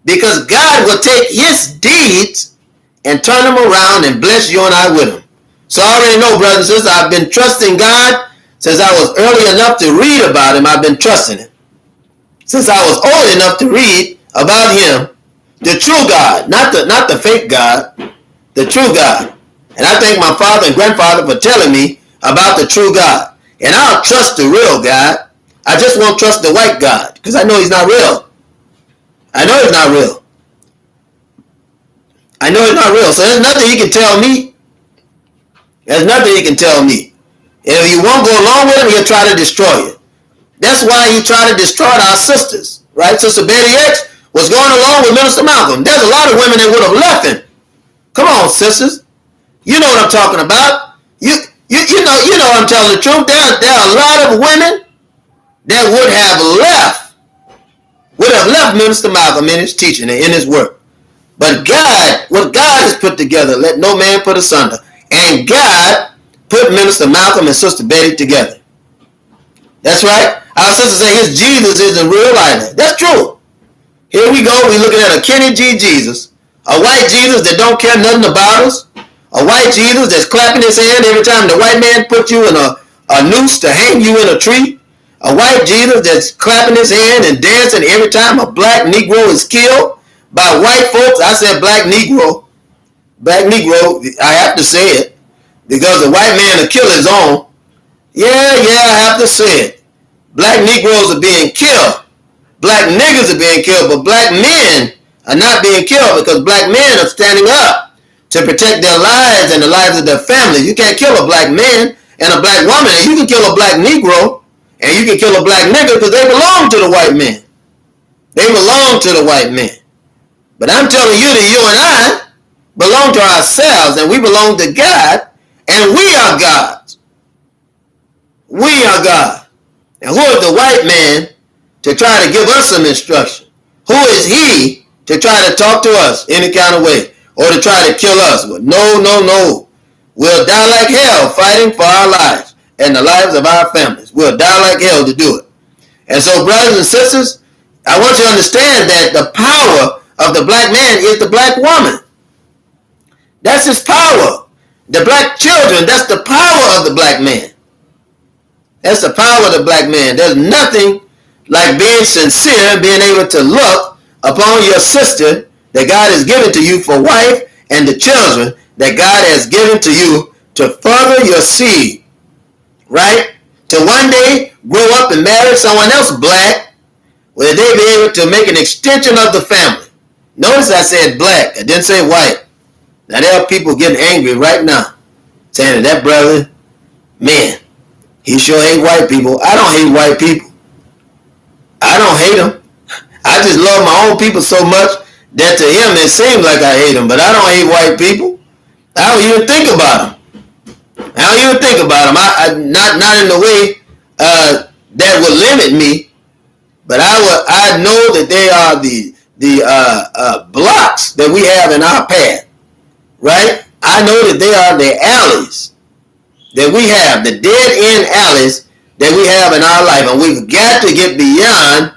because God will take his deeds and turn them around and bless you and I with them. So I already know, brothers and sisters, I've been trusting God since I was early enough to read about him. I've been trusting him. Since I was old enough to read about him, the true God, not the fake God, the true God. And I thank my father and grandfather for telling me about the true God. And I'll trust the real God. I just won't trust the white God because I know he's not real. I know he's not real. So there's nothing he can tell me. And if you won't go along with him, he'll try to destroy you. That's why he tried to destroy our sisters. Right? Sister Betty X was going along with Minister Malcolm. There's a lot of women that would have left him. Come on, sisters. You know what I'm talking about. You know I'm telling the truth. There are a lot of women that would have left Minister Malcolm in his teaching and in his work. But God, what God has put together, let no man put asunder. And God put Minister Malcolm and Sister Betty together. That's right. Our sister say his Jesus isn't real either. That's true. Here we go. We're looking at a Kenny G Jesus. A white Jesus that don't care nothing about us. A white Jesus that's clapping his hand every time the white man put you in a noose to hang you in a tree. A white Jesus that's clapping his hand and dancing every time a black Negro is killed by white folks. I said black Negro. Black Negro, I have to say it. Because the white man will kill his own. Yeah, I have to say it. Black Negroes are being killed. Black niggas are being killed, but black men are not being killed because black men are standing up to protect their lives and the lives of their families. You can't kill a black man and a black woman, and you can kill a black Negro And you can kill a black nigga because they belong to the white man. They belong to the white man. But I'm telling you that you and I belong to ourselves, and we belong to God, and we are gods. We are God. And who is the white man to try to give us some instruction? Who is he to try to talk to us any kind of way or to try to kill us? But no. We'll die like hell fighting for our lives and the lives of our families. We'll die like hell to do it. And so, brothers and sisters, I want you to understand that the power of the black man is the black woman. That's his power. The black children, that's the power of the black man. That's the power of the black man. There's nothing like being sincere, being able to look upon your sister that God has given to you for wife and the children that God has given to you to further your seed, right? To one day grow up and marry someone else black, where they be able to make an extension of the family. Notice I said black. I didn't say white. Now there are people getting angry right now, saying that brother, man, he sure hate white people. I don't hate white people. I don't hate them. I just love my own people so much that to him it seems like I hate them. But I don't hate white people. I don't even think about them. I don't even think about them. Not in the way that would limit me. But I know that they are the blocks that we have in our path, right? I know that they are the alleys that we have, the dead end alleys that we have in our life, and we've got to get beyond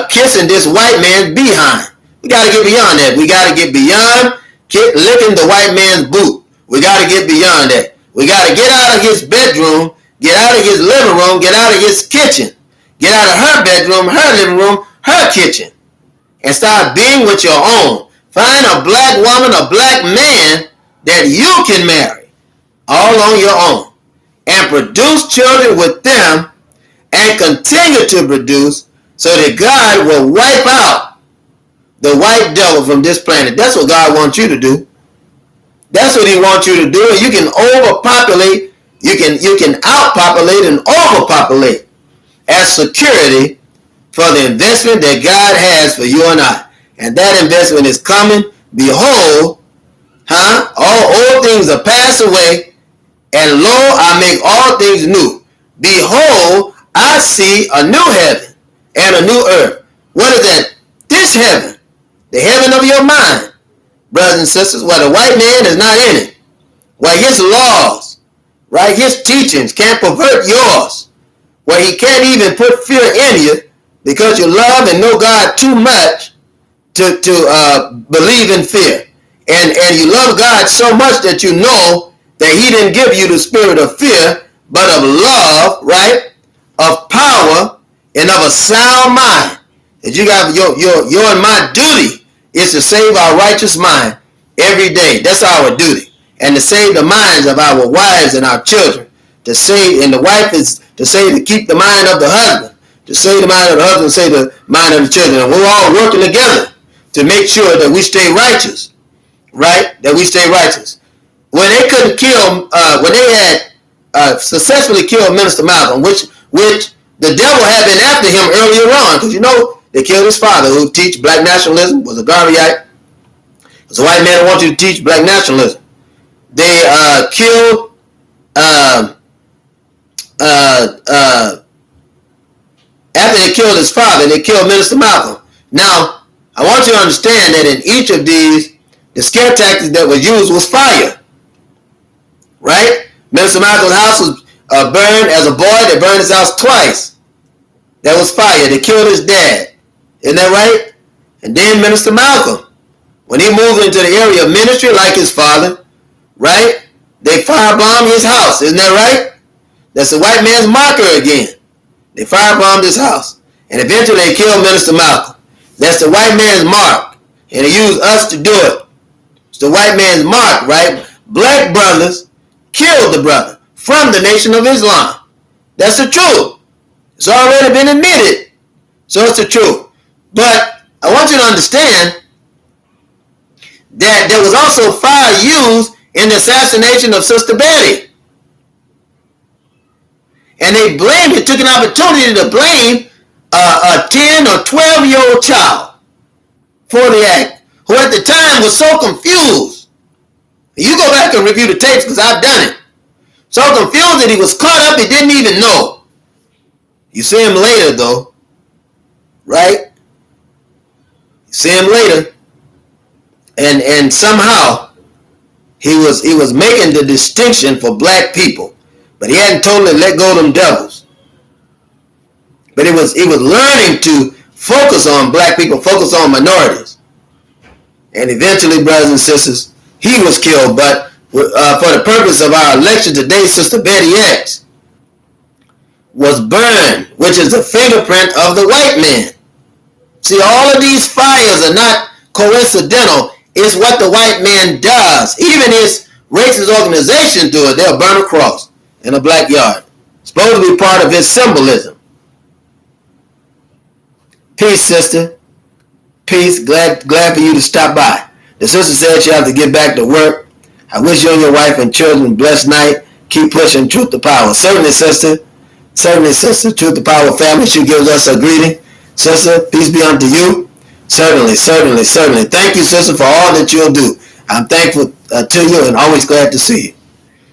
kissing this white man's behind. We got to get beyond that. We got to get beyond licking the white man's boot. We got to get beyond that. We got to get out of his bedroom, get out of his living room, get out of his kitchen, get out of her bedroom, her living room, her kitchen, and start being with your own. Find a black woman, a black man that you can marry all on your own and produce children with them and continue to produce so that God will wipe out the white devil from this planet. That's what God wants you to do. That's what he wants you to do. And you can overpopulate, you can outpopulate and overpopulate as security for the investment that God has for you and I. And that investment is coming. Behold, all old things are passed away, and lo, I make all things new. Behold, I see a new heaven and a new earth. What is that? This heaven. The heaven of your mind, brothers and sisters, where the white man is not in it, where his laws, right, his teachings can't pervert yours, where he can't even put fear in you because you love and know God too much to believe in fear. And you love God so much that you know that he didn't give you the spirit of fear, but of love, right, of power, and of a sound mind. That you got your and my duty is to save our righteous mind every day. That's our duty. And to save the minds of our wives and our children. To save, and the wife is to say to keep the mind of the husband. To save the mind of the husband, save the mind of the children. And we're all working together to make sure that we stay righteous. Right? That we stay righteous. When they couldn't kill, when they had successfully killed Minister Malcolm, which the devil had been after him earlier on, because you know, they killed his father, who teach black nationalism, was a Garveyite. It was a white man who wanted you to teach black nationalism. They killed after they killed his father, they killed Minister Malcolm. Now, I want you to understand that in each of these, the scare tactics that was used was fire. Right? Minister Malcolm's house was burned as a boy. They burned his house twice. That was fire. They killed his dad. Isn't that right? And then Minister Malcolm, when he moved into the area of ministry like his father, right? They firebombed his house. Isn't that right? That's the white man's marker again. They firebombed his house. And eventually they killed Minister Malcolm. That's the white man's mark. And they used us to do it. It's the white man's mark, right? Black brothers killed the brother from the Nation of Islam. That's the truth. It's already been admitted. So it's the truth. But I want you to understand that there was also fire used in the assassination of Sister Betty. And they took an opportunity to blame a 10 or 12-year-old child for the act, who at the time was so confused. You go back and review the tapes because I've done it. So confused that he was caught up, he didn't even know. You see him later though, right? You see him later, and somehow he was making the distinction for black people, but he hadn't totally let go of them devils. But he was learning to focus on black people, focus on minorities, and eventually, brothers and sisters, he was killed. But for the purpose of our election today, Sister Betty X was burned, which is the fingerprint of the white man. See, all of these fires are not coincidental. It's what the white man does. Even his racist organization do it. They'll burn a cross in a black yard. It's supposed to be part of his symbolism. Peace, sister. Peace. Glad for you to stop by. The sister said she has to get back to work. I wish you and your wife and children a blessed night. Keep pushing truth to power. Certainly, sister. Certainly, sister. Truth to power family. She gives us a greeting. Sister, peace be unto you. Certainly. Thank you, sister, for all that you'll do. I'm thankful to you and always glad to see you.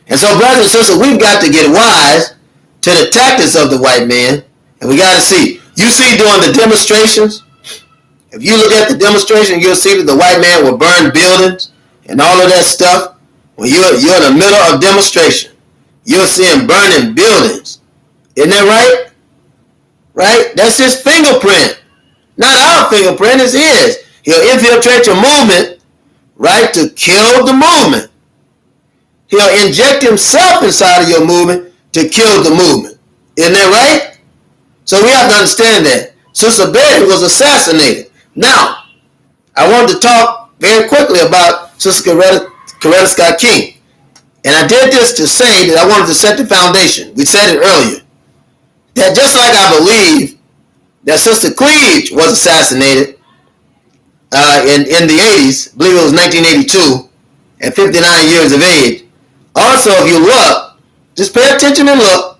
And so, brothers and sisters, we've got to get wise to the tactics of the white man. And we got to see. You see during the demonstrations, if you look at the demonstration, you'll see that the white man will burn buildings and all of that stuff. When you're in the middle of demonstration, you'll see him burning buildings. Isn't that right? Right? That's his fingerprint. Not our fingerprint, it's his. He'll infiltrate your movement, right, to kill the movement. He'll inject himself inside of your movement to kill the movement. Isn't that right? So we have to understand that. Sister Betty was assassinated. Now, I want to talk very quickly about Sister Coretta Scott King. And I did this to say that I wanted to set the foundation. We said it earlier. That just like I believe that Sister Cleage was assassinated in the 80s, I believe it was 1982, at 59 years of age. Also, if you look, just pay attention and look,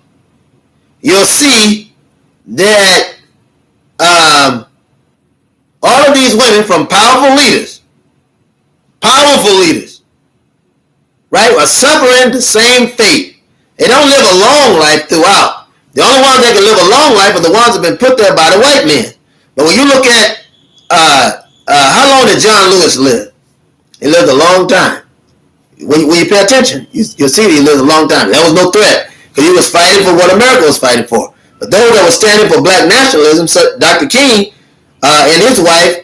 you'll see that all of these women from powerful leaders, right, are suffering the same fate. They don't live a long life throughout. The only ones that can live a long life are the ones that have been put there by the white man. But when you look at how long did John Lewis live? He lived a long time. When you pay attention, you'll see that he lived a long time. There was no threat because he was fighting for what America was fighting for. But those that were standing for black nationalism, so Dr. King and his wife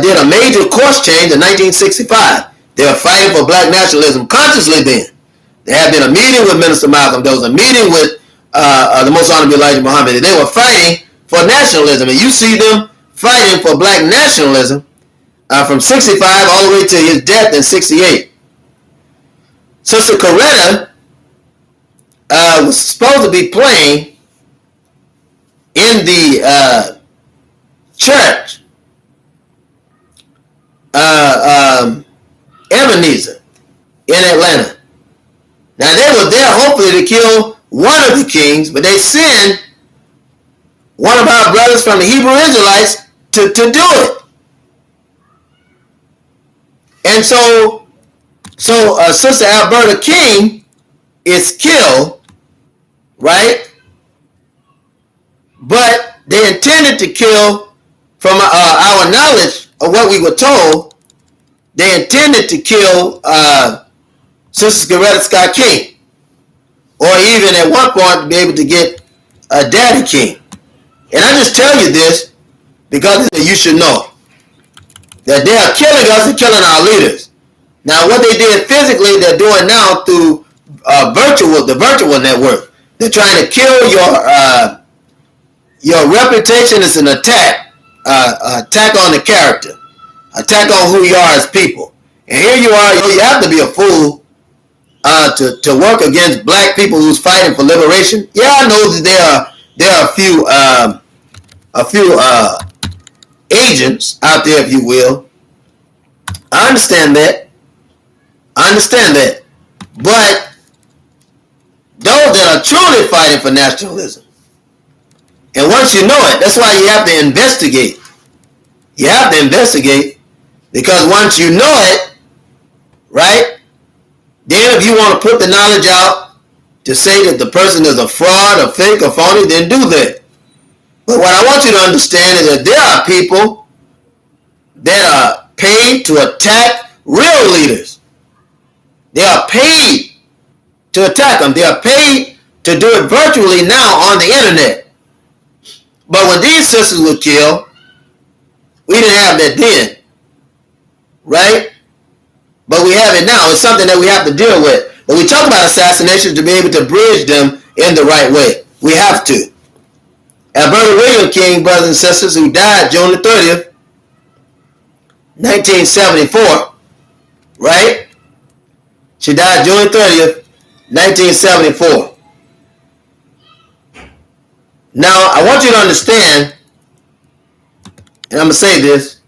did a major course change in 1965. They were fighting for black nationalism consciously then. There had been a meeting with Minister Malcolm. There was a meeting with the Most Honorable Elijah Muhammad. They were fighting for nationalism. And you see them fighting for black nationalism from 65 all the way to his death in 68. Sister Coretta was supposed to be playing in the church Ebenezer in Atlanta. Now they were there hopefully to kill one of the kings, but they sent one of our brothers from the Hebrew Israelites to do it. And so Sister Alberta King is killed, right? But they intended to kill, from our knowledge of what we were told, they intended to kill Sister Coretta Scott King. Or even at one point to be able to get Daddy King. And I just tell you this because you should know that they are killing us and killing our leaders. Now what they did physically, they're doing now through the virtual network. They're trying to kill your reputation. Is an attack. Attack on the character. Attack on who you are as people. And here you are, you have to be a fool to work against black people who's fighting for liberation. Yeah, I know that there are a few agents out there, if you will. I understand that. But those that are truly fighting for nationalism. And once you know it, that's why you have to investigate. You have to investigate, because once you know it, right, then if you want to put the knowledge out to say that the person is a fraud, or fake, or phony, then do that. But what I want you to understand is that there are people that are paid to attack real leaders. They are paid to attack them. They are paid to do it virtually now on the internet. But when these sisters were killed, we didn't have that then, right? But we have it now. It's something that we have to deal with. But we talk about assassinations to be able to bridge them in the right way. We have to. Alberta William King, brothers and sisters, who died June the 30th, 1974, right? She died June 30th, 1974. Now, I want you to understand, and I'm going to say this,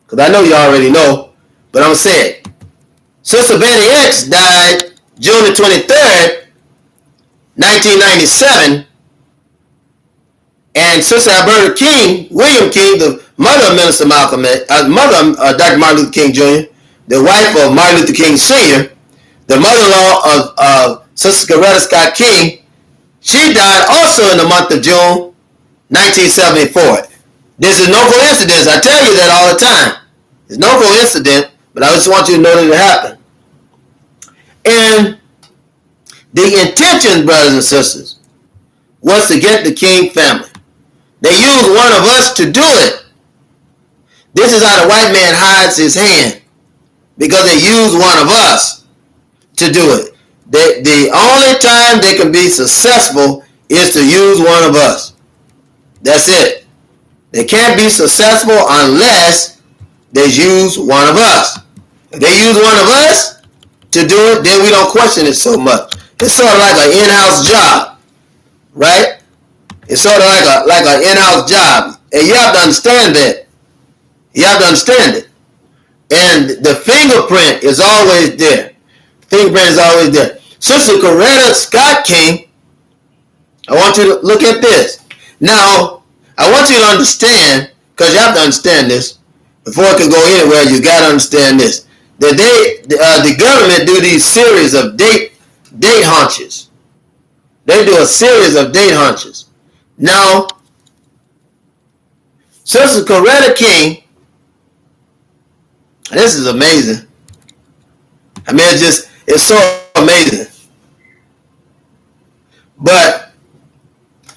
because I know you already know, but I'm going to say it. Sister Betty X died June the 23rd, 1997, and Sister Alberta King, William King, the mother of Minister Malcolm, mother of Dr. Martin Luther King Jr., the wife of Martin Luther King Sr., the mother-in-law of Sister Coretta Scott King, she died also in the month of June, 1974. This is no coincidence. I tell you that all the time. It's no coincidence, but I just want you to know that it happened. And the intention, brothers and sisters, was to get the King family. They used one of us to do it. This is how the white man hides his hand, because they used one of us to do it. The only time they can be successful is to use one of us. That's it. They can't be successful unless they use one of us. If they use one of us to do it, then we don't question it so much. It's sort of like an in-house job, right? It's sort of like an in-house job. And you have to understand that. You have to understand it. And the fingerprint is always there. Fingerprint is always there. Sister Coretta Scott King, I want you to look at this. Now, I want you to understand, because you have to understand this, before it can go anywhere, you got to understand this. That the government do these series of date hunches. They do a series of date hunches. Now, Sister Coretta King, this is amazing. I mean, it's so amazing. But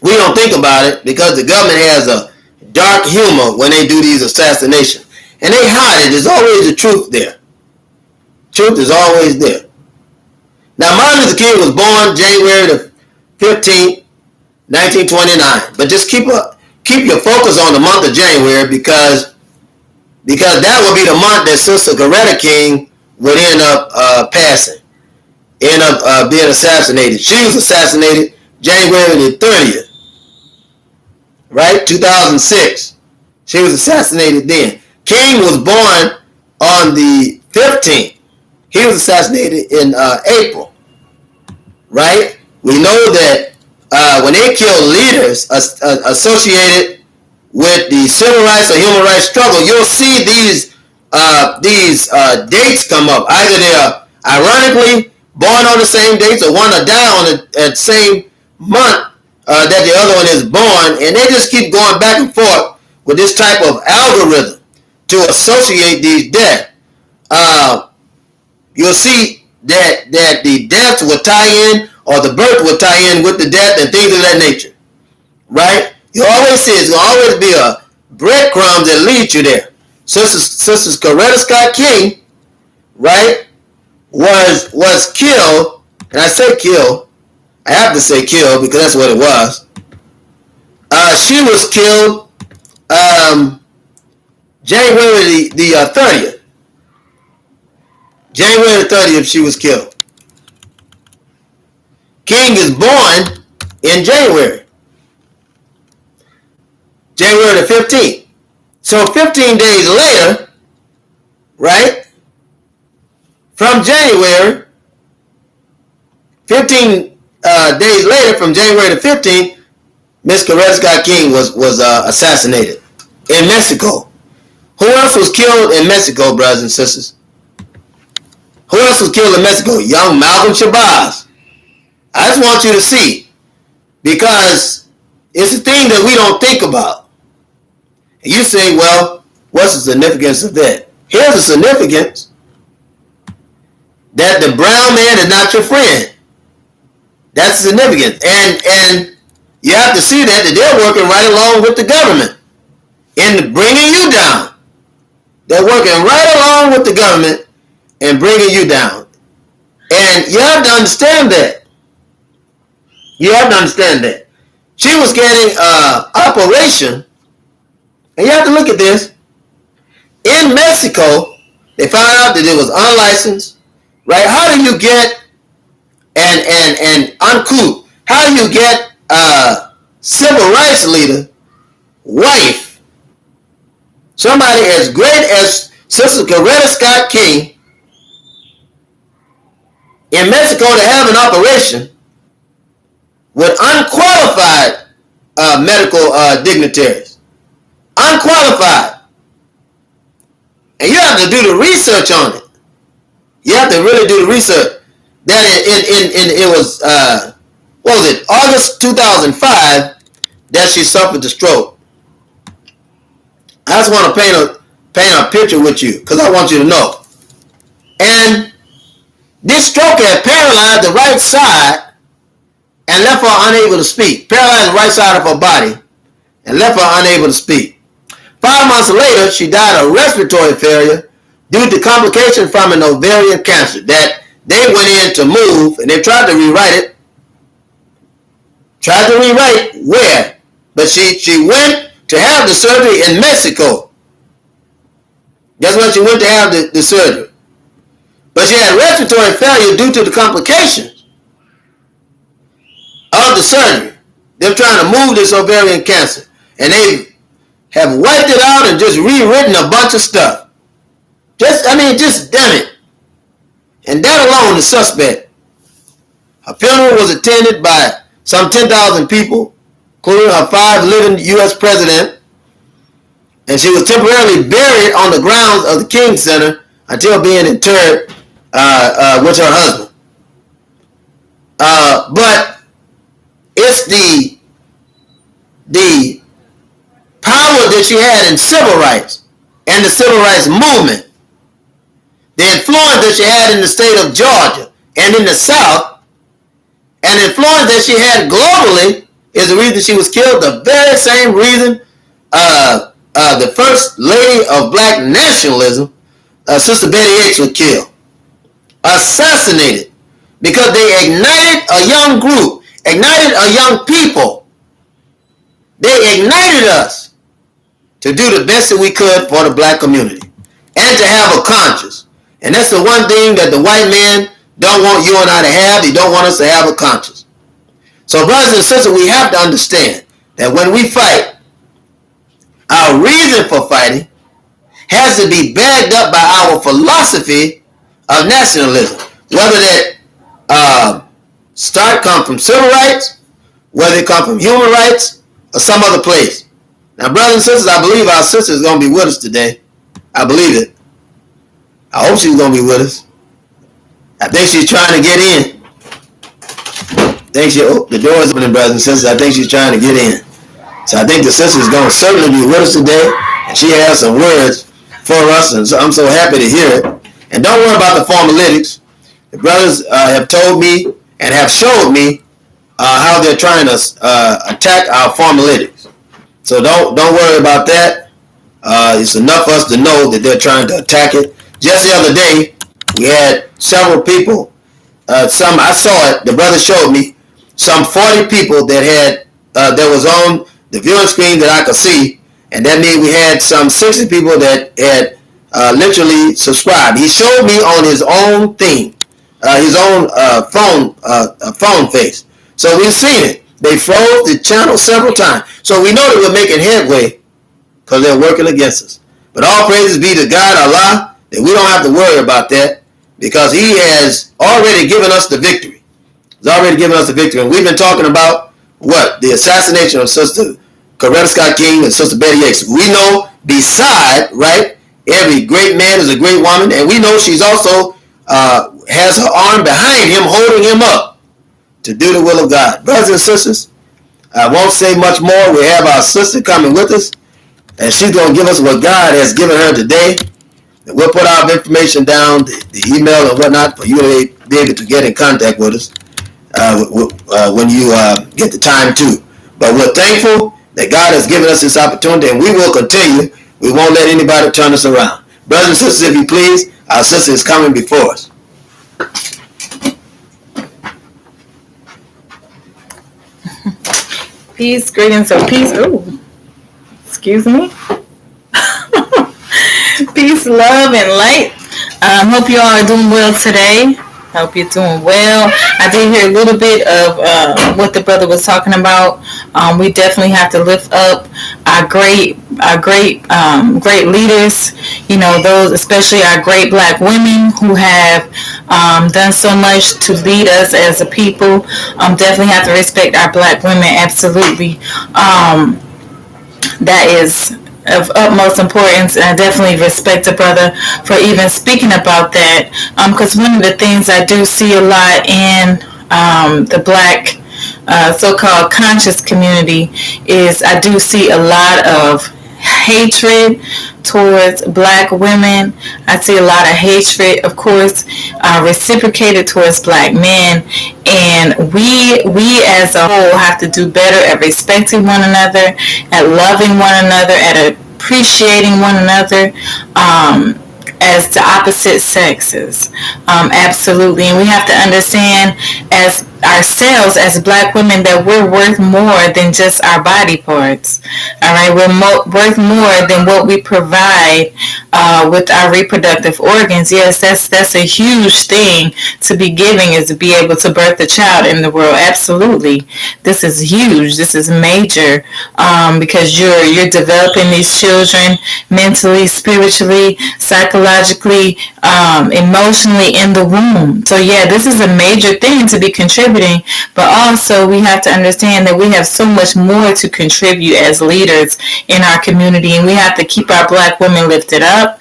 we don't think about it because the government has a dark humor when they do these assassinations. And they hide it. There's always the truth there. Truth is always there. Now, Martin Luther King was born January the 15th, 1929. But just keep your focus on the month of January because that will be the month that Sister Coretta King would end up passing. End up being assassinated. She was assassinated January the 30th. Right? 2006. She was assassinated then. King was born on the 15th. He was assassinated in April. Right? We know that when they kill leaders associated with the civil rights or human rights struggle, you'll see these dates come up. Either they are ironically born on the same dates, or one will die on the same month that the other one is born, and they just keep going back and forth with this type of algorithm to associate these deaths. You'll see that the deaths will tie in, or the birth will tie in with the death and things of that nature. Right? You always see it's going to always be a breadcrumb that leads you there. Sister Coretta Scott King, right, was killed, and I say killed, I have to say killed because that's what it was. She was killed January the 30th. January the 30th she was killed. King is born in January. January the 15th. So 15 days later, right, from January, 15 days later, from January the 15th, Miss Coretta Scott King was assassinated in Mexico. Who else was killed in Mexico, brothers and sisters? Who else was killed in Mexico? Young Malcolm Shabazz. I just want you to see, because it's a thing that we don't think about. And you say, well, what's the significance of that? Here's the significance: that the brown man is not your friend. That's significant. And you have to see that they're working right along with the government in bringing you down. They're working right along with the government and bringing you down. And you have to understand that. You have to understand that. She was getting operation, and you have to look at this. In Mexico, they found out that it was unlicensed, right? How do you get and uncouth? How do you get a civil rights leader wife, somebody as great as Sister Coretta Scott King, in Mexico to have an operation with unqualified medical dignitaries? Unqualified. And you have to do the research on it. You have to really do the research. That it was, what was it, August 2005 that she suffered the stroke. I just want to paint a picture with you, because I want you to know. And this stroke had paralyzed the right side and left her unable to speak. Paralyzed the right side of her body and left her unable to speak. 5 months later, she died of respiratory failure due to complications from an ovarian cancer that they went in to move, and they tried to rewrite it. Tried to rewrite where? But she went to have the surgery in Mexico. That's when she went to have the surgery. But she had respiratory failure due to the complications of the surgery. They're trying to move this ovarian cancer. And they have wiped it out and just rewritten a bunch of stuff. Just damn it. And that alone is suspect. Her funeral was attended by some 10,000 people, including her 5 living U.S. president. And she was temporarily buried on the grounds of the King Center until being interred with her husband. But it's the power that she had in civil rights and the civil rights movement, the influence that she had in the state of Georgia and in the South, and the influence that she had globally is the reason she was killed. The very same reason the first lady of black nationalism, Sister Betty Hicks, was killed. Assassinated because they ignited a young group, ignited a young people. They ignited us to do the best that we could for the black community and to have a conscience. And that's the one thing that the white man don't want you and I to have. He don't want us to have a conscience. So brothers and sisters, we have to understand that when we fight, our reason for fighting has to be backed up by our philosophy of nationalism. Whether that come from civil rights, whether it come from human rights, or some other place. Now, brothers and sisters, I believe our sister is going to be with us today. I believe it. I hope she's going to be with us. I think she's trying to get in. The door is opening, brothers and sisters. I think she's trying to get in. So I think the sister is going to certainly be with us today. And she has some words for us, and so I'm so happy to hear it. And don't worry about the formalytics. The brothers have told me and have showed me how they're trying to attack our formalytics. So don't worry about that. It's enough for us to know that they're trying to attack it. Just the other day, we had several people. I saw it. The brother showed me some 40 people that was on the viewing screen that I could see, and that means we had some 60 people that had literally subscribed. He showed me on his own thing, his own phone face. So we've seen it. They froze the channel several times. So we know that we're making headway because they're working against us. But all praises be to God, Allah, that we don't have to worry about that because He has already given us the victory. He's already given us the victory. And we've been talking about what? The assassination of Sister Coretta Scott King and Sister Betty Hicks. We know beside, right, every great man is a great woman, and we know she's also has her arm behind him, holding him up to do the will of God. Brothers and sisters, I won't say much more. We have our sister coming with us, and she's going to give us what God has given her today. And we'll put our information down, the email and whatnot, for you to be able to get in contact with us when you get the time to. But we're thankful that God has given us this opportunity, and we will continue. We won't let anybody turn us around. Brothers and sisters, if you please, our sister is coming before us. Peace, greetings of peace. Oh, excuse me. Peace, love, and light. Hope you all are doing well today. Hope you're doing well. I did hear a little bit of what the brother was talking about. We definitely have to lift up our great leaders. You know, those, especially our great black women who have done so much to lead us as a people. Definitely have to respect our black women. Absolutely. That is of utmost importance, and I definitely respect the brother for even speaking about that, because one of the things I do see a lot in the black so-called conscious community is I do see a lot of hatred towards black women. I see a lot of hatred, of course, reciprocated towards black men, and we as a whole have to do better at respecting one another, at loving one another, at appreciating one another as the opposite sexes. Absolutely. And we have to understand as ourselves, as black women, that we're worth more than just our body parts. All right, we're worth more than what we provide with our reproductive organs. Yes, that's a huge thing to be giving, is to be able to birth a child in the world. Absolutely, this is huge. This is major, because you're developing these children mentally, spiritually, psychologically, emotionally in the womb. So yeah, this is a major thing to be contributing. But also we have to understand that we have so much more to contribute as leaders in our community, and we have to keep our black women lifted up.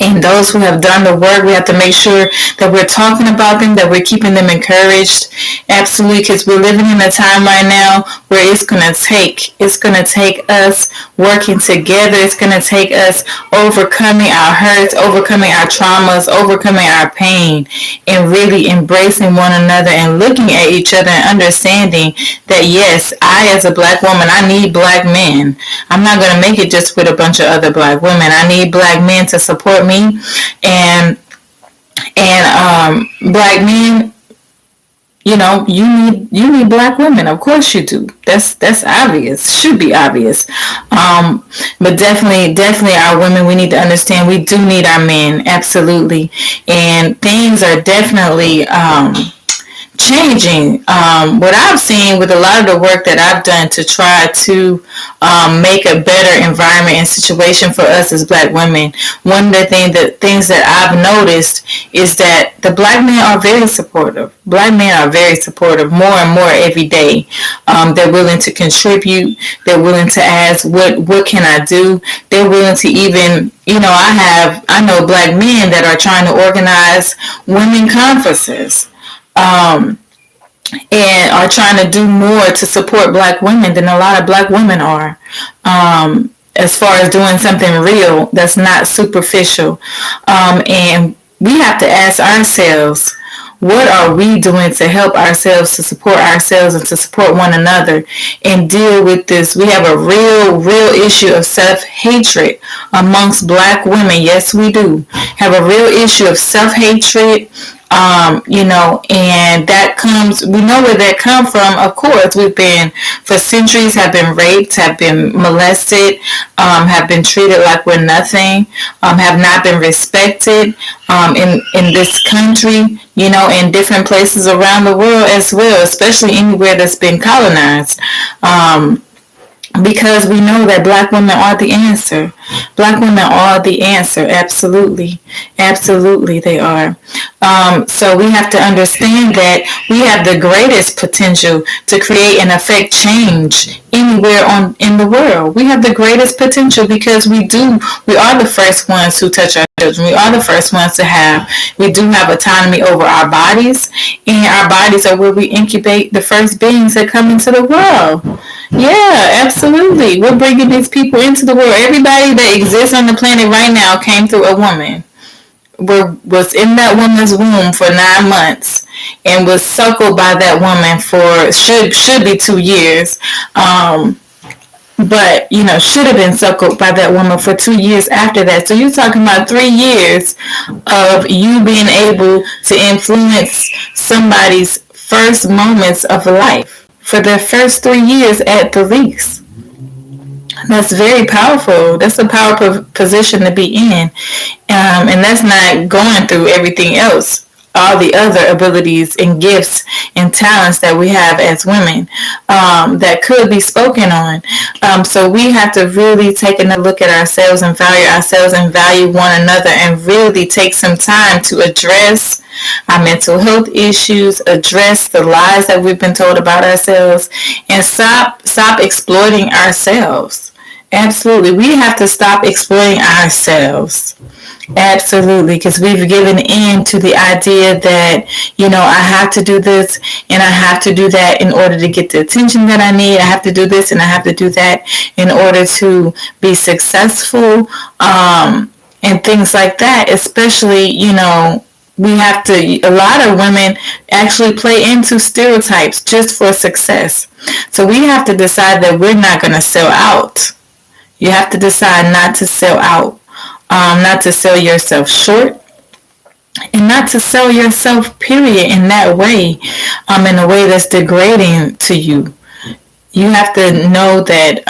And those who have done the work, we have to make sure that we're talking about them, that we're keeping them encouraged. Absolutely, because we're living in a time right now where it's gonna take us working together. It's gonna take us overcoming our hurts, overcoming our traumas, overcoming our pain, and really embracing one another and looking at each other and understanding that yes, I as a black woman, I need black men. I'm not gonna make it just with a bunch of other black women. I need black men to support me, and black men, you know, you need black women. Of course you do. That's obvious. Should be obvious. But definitely our women, we need to understand we do need our men. Absolutely. And things are definitely changing. What I've seen with a lot of the work that I've done to try to make a better environment and situation for us as black women, one of the things that I've noticed is that the black men are very supportive. Black men are very supportive, more and more every day. They're willing to contribute. They're willing to ask, what can I do? They're willing to even, you know, I know black men that are trying to organize women conferences. And are trying to do more to support black women than a lot of black women are, as far as doing something real that's not superficial. And we have to ask ourselves, what are we doing to help ourselves, to support ourselves, and to support one another and deal with this? We have a real issue of self-hatred amongst black women. Yes, we do have a real issue of self-hatred. You know, and that comes, we know where that comes from. Of course, we've been, for centuries, have been raped, have been molested, have been treated like we're nothing, have not been respected, in this country, you know, in different places around the world as well, especially anywhere that's been colonized. Because we know that black women are the answer. Black women are the answer. Absolutely. Absolutely, they are. So we have to understand that we have the greatest potential to create and affect change anywhere in the world. We have the greatest potential because we are the first ones who touch our children. We are the first ones we do have autonomy over our bodies, and our bodies are where we incubate the first beings that come into the world. Yeah, absolutely. We're bringing these people into the world. Everybody that exists on the planet right now came through a woman. Was in that woman's womb for 9 months and was suckled by that woman for should be 2 years. But should have been suckled by that woman for 2 years after that. So you're talking about 3 years of you being able to influence somebody's first moments of life for their first 3 years at the least. That's very powerful. That's a powerful position to be in. And that's not going through everything else, all the other abilities and gifts and talents that we have as women that could be spoken on. So we have to really take a look at ourselves and value one another, and really take some time to address our mental health issues, address the lies that we've been told about ourselves, and stop exploiting ourselves. Absolutely. We have to stop exploiting ourselves. Absolutely, because we've given in to the idea that, I have to do this and I have to do that in order to get the attention that I need. I have to do this and I have to do that in order to be successful, and things like that. Especially, we have to, a lot of women actually play into stereotypes just for success. So we have to decide that we're not going to sell out. You have to decide not to sell out, not to sell yourself short, and not to sell yourself, period, in that way, in a way that's degrading to you. You have to know that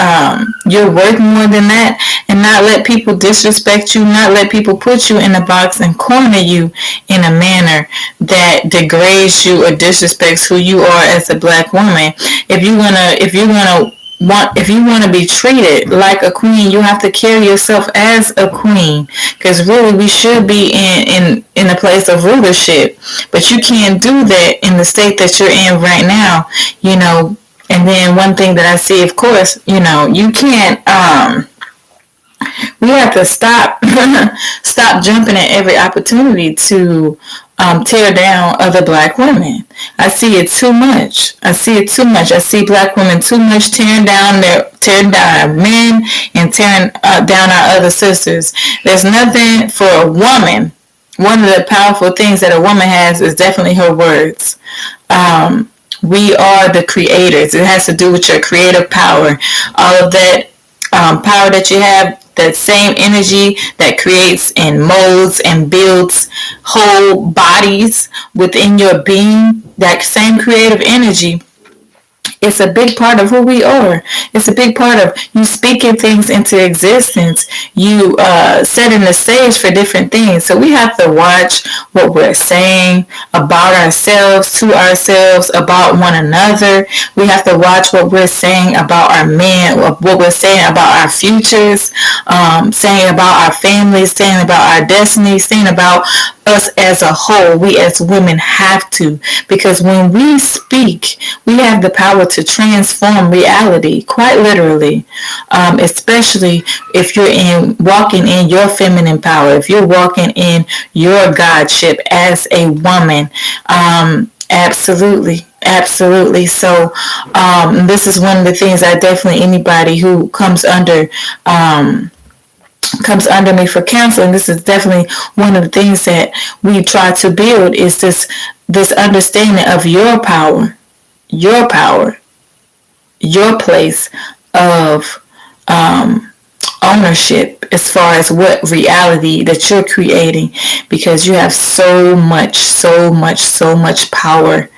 you're worth more than that, and not let people disrespect you, not let people put you in a box and corner you in a manner that degrades you or disrespects who you are as a black woman. If you want to be treated like a queen, you have to carry yourself as a queen, because really we should be in a place of rulership, but you can't do that in the state that you're in right now. And then one thing that I see, of course, you can't we have to stop jumping at every opportunity to tear down other black women. I see it too much. I see black women too much tearing down our men and tearing down our other sisters. There's nothing for a woman. One of the powerful things that a woman has is definitely her words. We are the creators. It has to do with your creative power. All of that power that you have, that same energy that creates and molds and builds whole bodies within your being, that same creative energy, it's a big part of who we are. It's a big part of you speaking things into existence. You setting the stage for different things. So we have to watch what we're saying about ourselves, to ourselves, about one another. We have to watch what we're saying about our men, what we're saying about our futures, saying about our families, saying about our destiny, saying about us as a whole. We as women have to, because when we speak, we have the power to transform reality, quite literally, especially if you're walking in your feminine power, if you're walking in your godship as a woman. Absolutely. So this is one of the things I definitely, anybody who comes under me for counseling, this is definitely one of the things that we try to build, is this understanding of your power, your place of ownership as far as what reality that you're creating, because you have so much power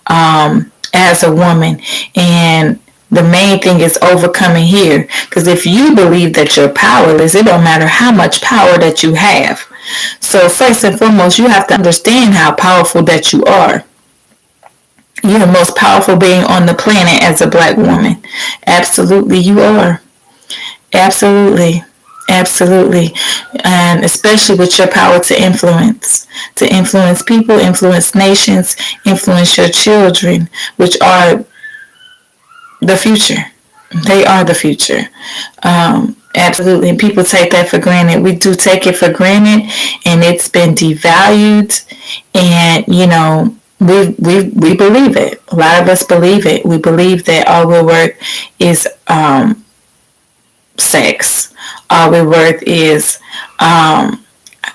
as a woman. And the main thing is overcoming here, because if you believe that you're powerless, it don't matter how much power that you have. So first and foremost, you have to understand how powerful that you are. You're the most powerful being on the planet as a black woman. Absolutely, you are. Absolutely. Absolutely. And especially with your power to influence people, influence nations, influence your children, which are the future. They are the future. Absolutely. And people take that for granted. We do take it for granted, and it's been devalued. And, we believe it. A lot of us believe it. We believe that all we're worth is sex. All we're worth is our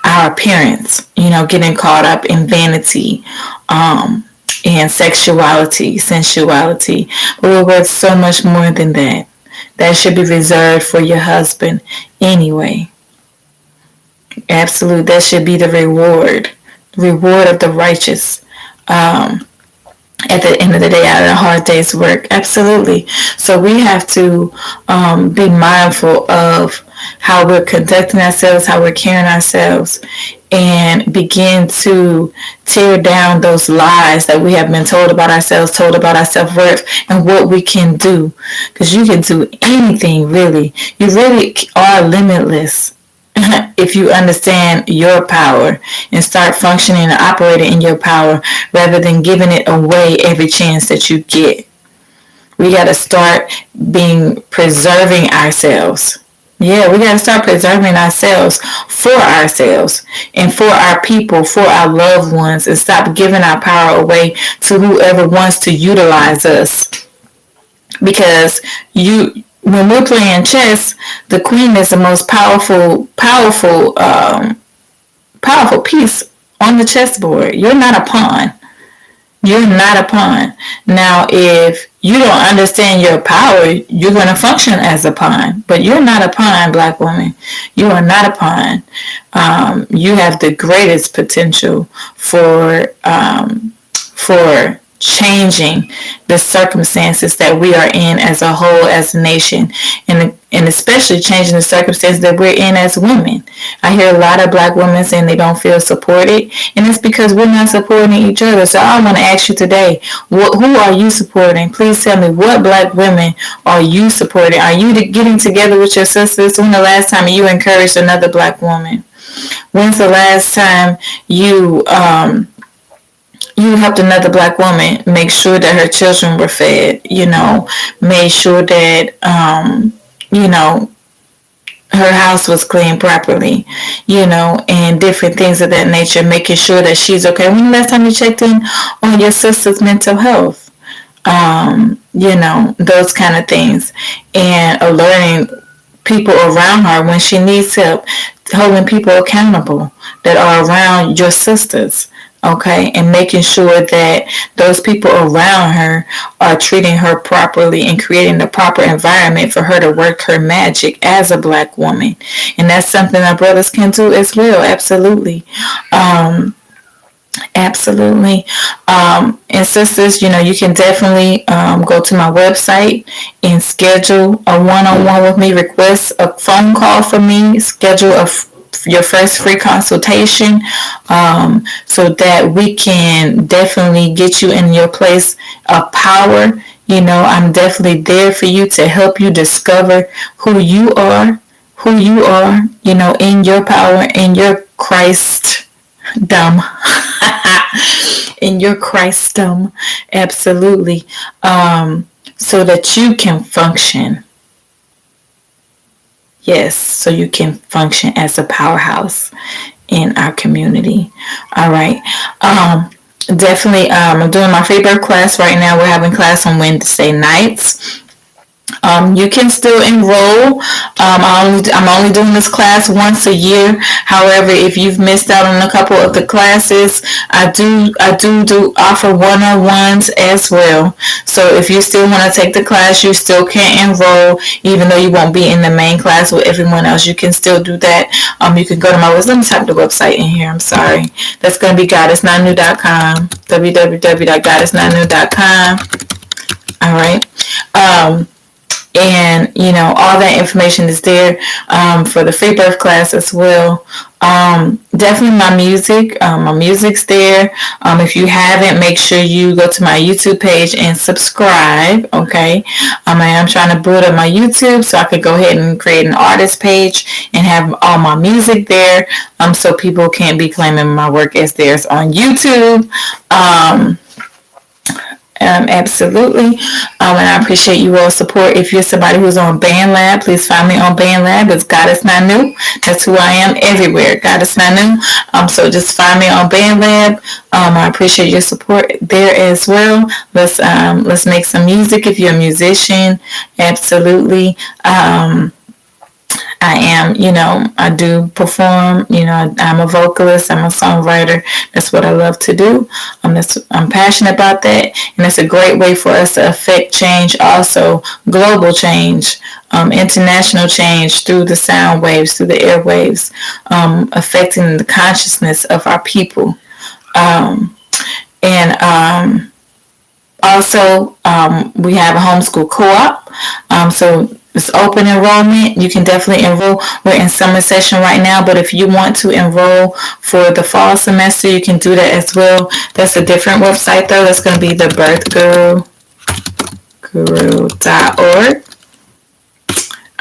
appearance, getting caught up in vanity, and sexuality, sensuality. But we're worth so much more than that. That should be reserved for your husband anyway. Absolute. That should be the reward of the righteous. At the end of the day, out of a hard day's work. Absolutely. So we have to be mindful of how we're conducting ourselves, how we're carrying ourselves, and begin to tear down those lies that we have been told about ourselves, told about our self-worth, and what we can do. Because you can do anything, really. You really are limitless if you understand your power and start functioning and operating in your power rather than giving it away every chance that you get. We got to start preserving ourselves. Yeah, we got to start preserving ourselves for ourselves and for our people, for our loved ones, and stop giving our power away to whoever wants to utilize us. Because when we're playing chess, the queen is the most powerful piece on the chessboard. You're not a pawn. You're not a pawn. Now, if you don't understand your power, you're going to function as a pawn. But you're not a pawn, Black woman. You are not a pawn. You have the greatest potential for changing the circumstances that we are in as a whole, as a nation, and especially changing the circumstances that we're in as women. I hear a lot of Black women saying they don't feel supported, and it's because we're not supporting each other. So I want to ask you today, who are you supporting? Please tell me, what Black women are you supporting? Are you getting together with your sisters? When the last time you encouraged another Black woman? When's the last time you helped another Black woman make sure that her children were fed, made sure that, her house was cleaned properly, and different things of that nature, making sure that she's okay. When the last time you checked in on your sister's mental health? Those kind of things, and alerting people around her when she needs help, holding people accountable that are around your sisters. Okay, and making sure that those people around her are treating her properly and creating the proper environment for her to work her magic as a Black woman. And that's something our brothers can do as well. Absolutely. Absolutely. And sisters, you can definitely go to my website and schedule a one-on-one with me, request a phone call from me, schedule your first free consultation, so that we can definitely get you in your place of power. I'm definitely there for you to help you discover who you are, in your power, in your Christdom. In your Christdom, absolutely, so that you can function. Yes, so you can function as a powerhouse in our community. All right. Definitely, I'm doing my free birth class right now. We're having class on Wednesday nights. You can still enroll. I'm only doing this class once a year. However, if you've missed out on a couple of the classes, I do offer one-on-ones as well. So if you still want to take the class, you still can enroll, even though you won't be in the main class with everyone else. You can still do that. You can go to my let me type the website in here. I'm sorry. That's going to be goddessnotnew.com. www.goddessnotnew.com. All right. And all that information is there for the free birth class as well. Definitely my music's there. If you haven't, make sure you go to my YouTube page and subscribe. Okay. I am trying to build up my YouTube so I could go ahead and create an artist page and have all my music there, so people can't be claiming my work as theirs on YouTube. Absolutely. And I appreciate you all support. If you're somebody who's on BandLab, please find me on BandLab. It's God Is Not New. That's who I am everywhere. God Is Not New. So just find me on BandLab. I appreciate your support there as well. Let's make some music if you're a musician. Absolutely. I am, I do perform, I'm a vocalist, I'm a songwriter. That's what I love to do. I'm passionate about that. And it's a great way for us to affect change, also global change, international change through the sound waves, through the airwaves, affecting the consciousness of our people. Also, we have a homeschool co-op. So it's open enrollment. You can definitely enroll. We're in summer session right now, but if you want to enroll for the fall semester, you can do that as well. That's a different website though. That's going to be the birthguru.org.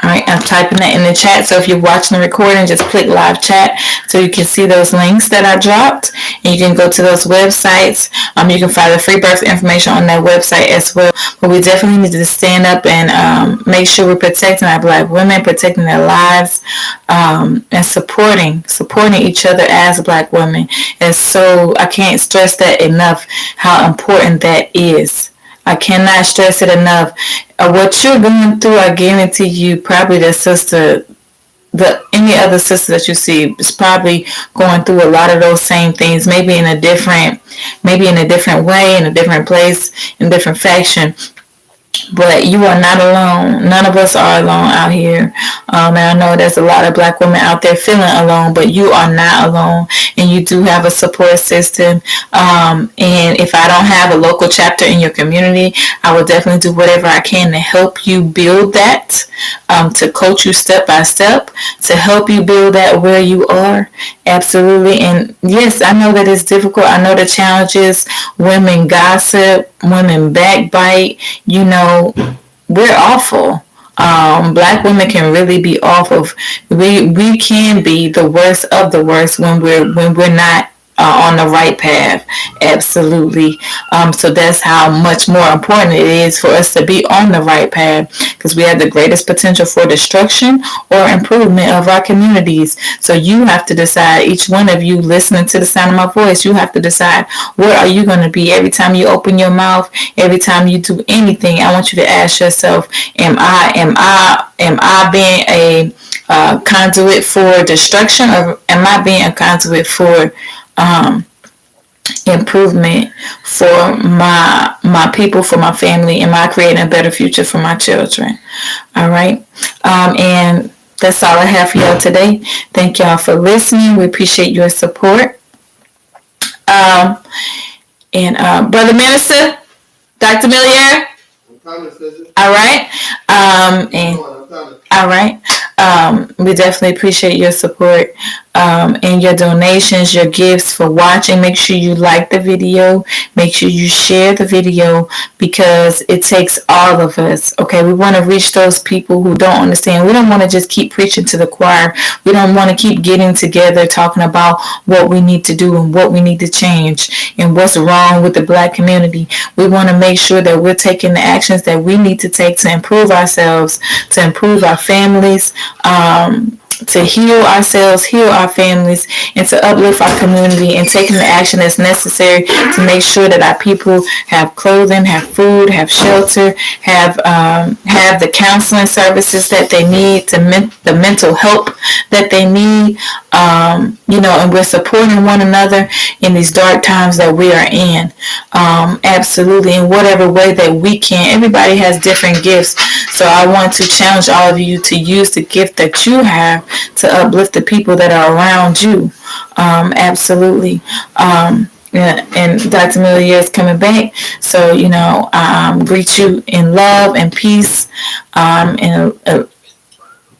All right, I'm typing that in the chat. So if you're watching the recording, just click live chat so you can see those links that I dropped. And you can go to those websites. You can find the free birth information on that website as well. But we definitely need to stand up and make sure we're protecting our Black women, protecting their lives, and supporting each other as Black women. And so I can't stress that enough, how important that is. I cannot stress it enough. What you're going through, I guarantee you, probably any other sister that you see is probably going through a lot of those same things, maybe in a different way, in a different place, in a different faction. But you are not alone. None of us are alone out here. And I know there's a lot of Black women out there feeling alone, but you are not alone. And you do have a support system. And if I don't have a local chapter in your community, I will definitely do whatever I can to help you build that, to coach you step by step, to help you build that where you are. Absolutely. And yes, I know that it's difficult. I know the challenges. Women gossip, women backbite, we're awful. Black women can really be awful. We can be the worst of the worst when we're not on the right path. Absolutely. So that's how much more important it is for us to be on the right path, because we have the greatest potential for destruction or improvement of our communities. So you have to decide, each one of you listening to the sound of my voice, you have to decide, where are you going to be? Every time you open your mouth, every time you do anything, I want you to ask yourself, am I being a conduit for destruction, or am I being a conduit for improvement for my people, for my family? Am I creating a better future for my children? All right. And that's all I have for y'all today. Thank y'all for listening. We appreciate your support. And Brother Minister, Dr. Millere. All right. All right. We definitely appreciate your support and your donations, your gifts for watching. Make sure you like the video. Make sure you share the video, because it takes all of us. Okay, we want to reach those people who don't understand. We don't want to just keep preaching to the choir. We don't want to keep getting together talking about what we need to do and what we need to change and what's wrong with the Black community. We want to make sure that we're taking the actions that we need to take to improve ourselves, to improve our families, to heal ourselves, heal our families, and to uplift our community, and taking the action that's necessary to make sure that our people have clothing, have food, have shelter, have the counseling services that they need, the mental help that they need, and we're supporting one another in these dark times that we are in. Absolutely, in whatever way that we can. Everybody has different gifts, so I want to challenge all of you to use the gift that you have to uplift the people that are around you. Absolutely. Yeah, and Dr. Millere is coming back. So, greet you in love and peace, and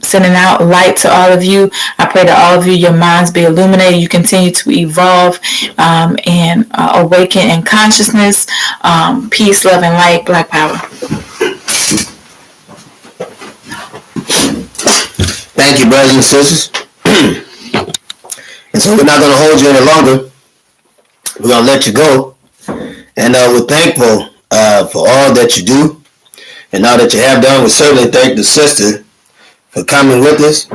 sending out light to all of you. I pray that all of you, your minds be illuminated. You continue to evolve and awaken in consciousness. Peace, love, and light. Black power. Thank you, brothers and sisters. And so we're not going to hold you any longer. We're going to let you go. And we're thankful for all that you do and all that you have done. We certainly thank the sister for coming with us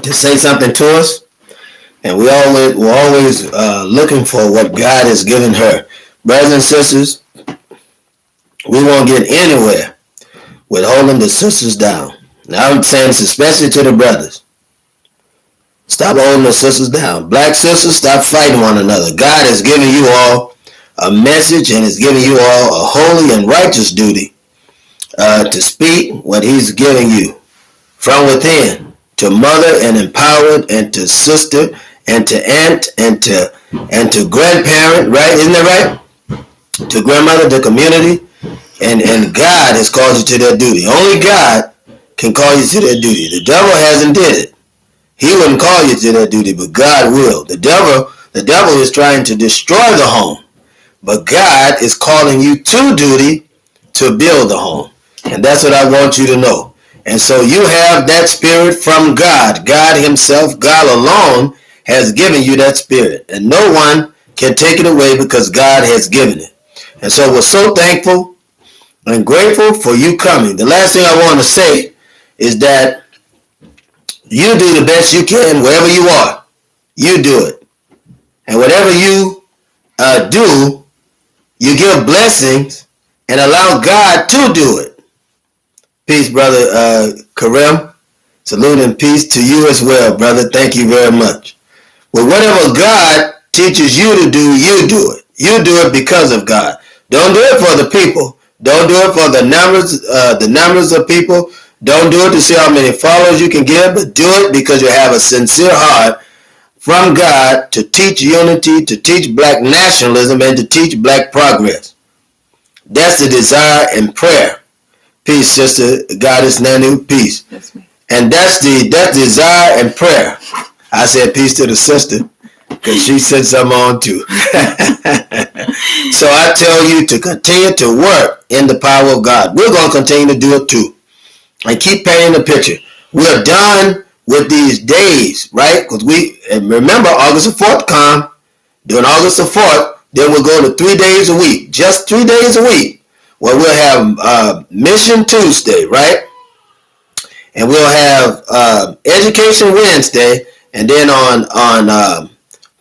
to say something to us. And we're always looking for what God has given her. Brothers and sisters, we won't get anywhere with holding the sisters down. Now I'm saying this especially to the brothers. Stop holding the sisters down. Black sisters, stop fighting one another. God has given you all a message and has given you all a holy and righteous duty to speak what he's giving you from within, to mother and empower it, and to sister and to aunt and to grandparent, right? Isn't that right? To grandmother, to community. And God has called you to that duty. Only God can call you to that duty. The devil hasn't did it. He wouldn't call you to that duty, but God will. The devil is trying to destroy the home, but God is calling you to duty to build the home. And that's what I want you to know. And so you have that spirit from God. God himself, God alone, has given you that spirit. And no one can take it away because God has given it. And so we're so thankful and grateful for you coming. The last thing I want to say is that you do the best you can wherever you are. You do it. And whatever you do, you give blessings and allow God to do it. Peace, brother Kareem. Salute and peace to you as well, brother. Thank you very much. Well, whatever God teaches you to do, you do it. You do it because of God. Don't do it for the people. Don't do it for the numbers of people. Don't do it to see how many followers you can get, but do it because you have a sincere heart from God to teach unity, to teach black nationalism, and to teach black progress. That's the desire and prayer. Peace, sister, Goddess Nanu, peace. That's me. And that's desire and prayer. I said peace to the sister because she said something on too. So I tell you to continue to work in the power of God. We're going to continue to do it too. And keep painting the picture. We're done with these days, right? Because remember August the 4th come. During August the 4th, then we'll go to 3 days a week. Just 3 days a week. Where we'll have Mission Tuesday, right? And we'll have Education Wednesday. And then on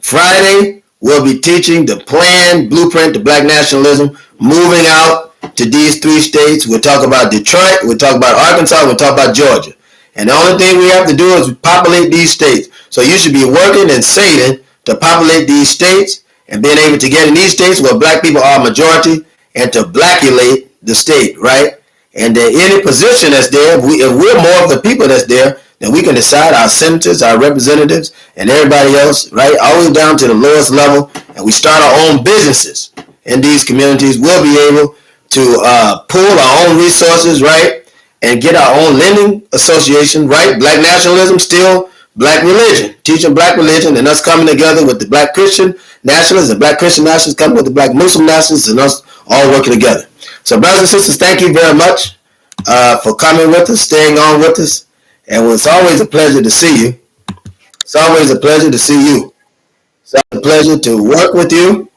Friday, we'll be teaching the plan, blueprint to black nationalism, moving out to these 3 states. We'll talk about Detroit, we'll talk about Arkansas, we'll talk about Georgia. And the only thing we have to do is populate these states. So you should be working and saving to populate these states and being able to get in these states where black people are majority and to blackulate the state, right? And any position that's there, if we're more of the people that's there, then we can decide our senators, our representatives, and everybody else, right? All the way down to the lowest level, and we start our own businesses in these communities. We'll be able to pool our own resources, right? And get our own lending association, right? Black nationalism, still black religion. Teaching black religion and us coming together with the black Christian nationalists and black Christian nationalists coming with the black Muslim nationalists and us all working together. So brothers and sisters, thank you very much for coming with us, staying on with us. And it's always a pleasure to see you. It's always a pleasure to see you. It's a pleasure to work with you.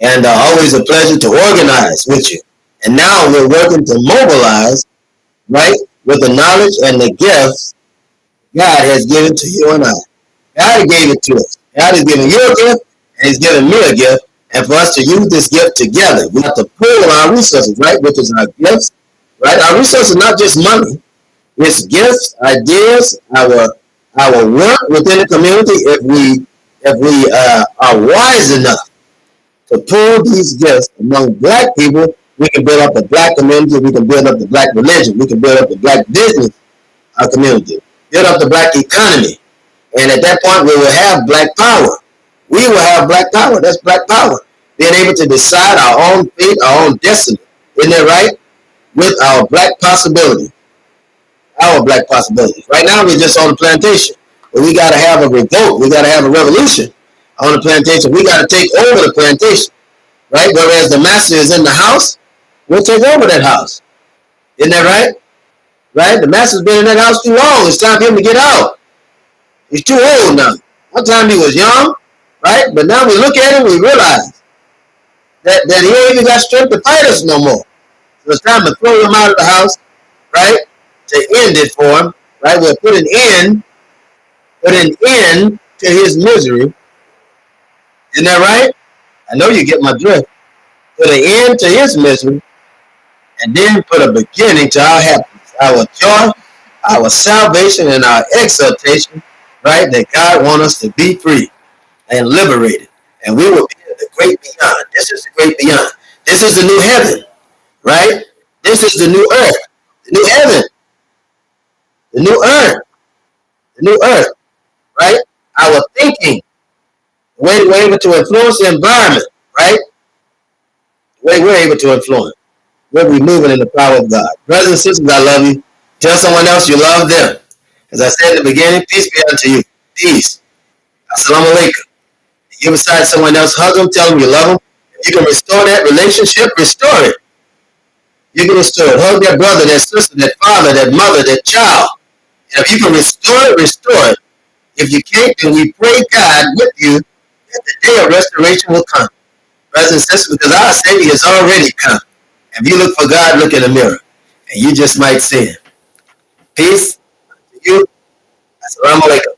And always a pleasure to organize with you. And now we're working to mobilize, right, with the knowledge and the gifts God has given to you and I. God gave it to us. God has given you a gift, and he's given me a gift. And for us to use this gift together, we have to pool our resources, right, which is our gifts, right? Our resources, not just money. It's gifts, ideas, our work within the community. If we are wise enough to pool these gifts among black people, we can build up the black community. We can build up the black religion. We can build up the black business community. Build up the black economy. And at that point, we will have black power. we will have black power. That's black power. Being able to decide our own fate, our own destiny. Isn't that right? With our black possibility. Our black possibilities. Right now, we're just on the plantation. But we got to have a revolt. We got to have a revolution on the plantation. We got to take over the plantation. Right? Whereas the master is in the house, we'll take over that house. Isn't that right? Right? The master's been in that house too long. It's time for him to get out. He's too old now. One time he was young, right? But now we look at him, we realize that he ain't even got strength to fight us no more. So it's time to throw him out of the house, right? To end it for him, right? We'll put an end to his misery. Isn't that right? I know you get my drift. Put an end to his misery, and then put a beginning to our happiness, our joy, our salvation, and our exaltation, right? That God wants us to be free and liberated. And we will be in the great beyond. This is the great beyond. This is the new heaven, right? This is the new earth, the new heaven, the new earth, the new earth, right? Our thinking, the way we're able to influence the environment, right? The way we're able to influence. We'll be moving in the power of God. Brothers and sisters, I love you. Tell someone else you love them. As I said in the beginning, peace be unto you. Peace. Assalamu alaikum. You beside someone else, hug them, tell them you love them. If you can restore that relationship, restore it. You can restore it. Hug that brother, that sister, that father, that mother, that child. And if you can restore it, restore it. If you can't, then we pray God with you that the day of restoration will come. Brothers and sisters, because our Savior has already come. If you look for God, look in the mirror. And you just might see him. Peace to you. Assalamu alaikum.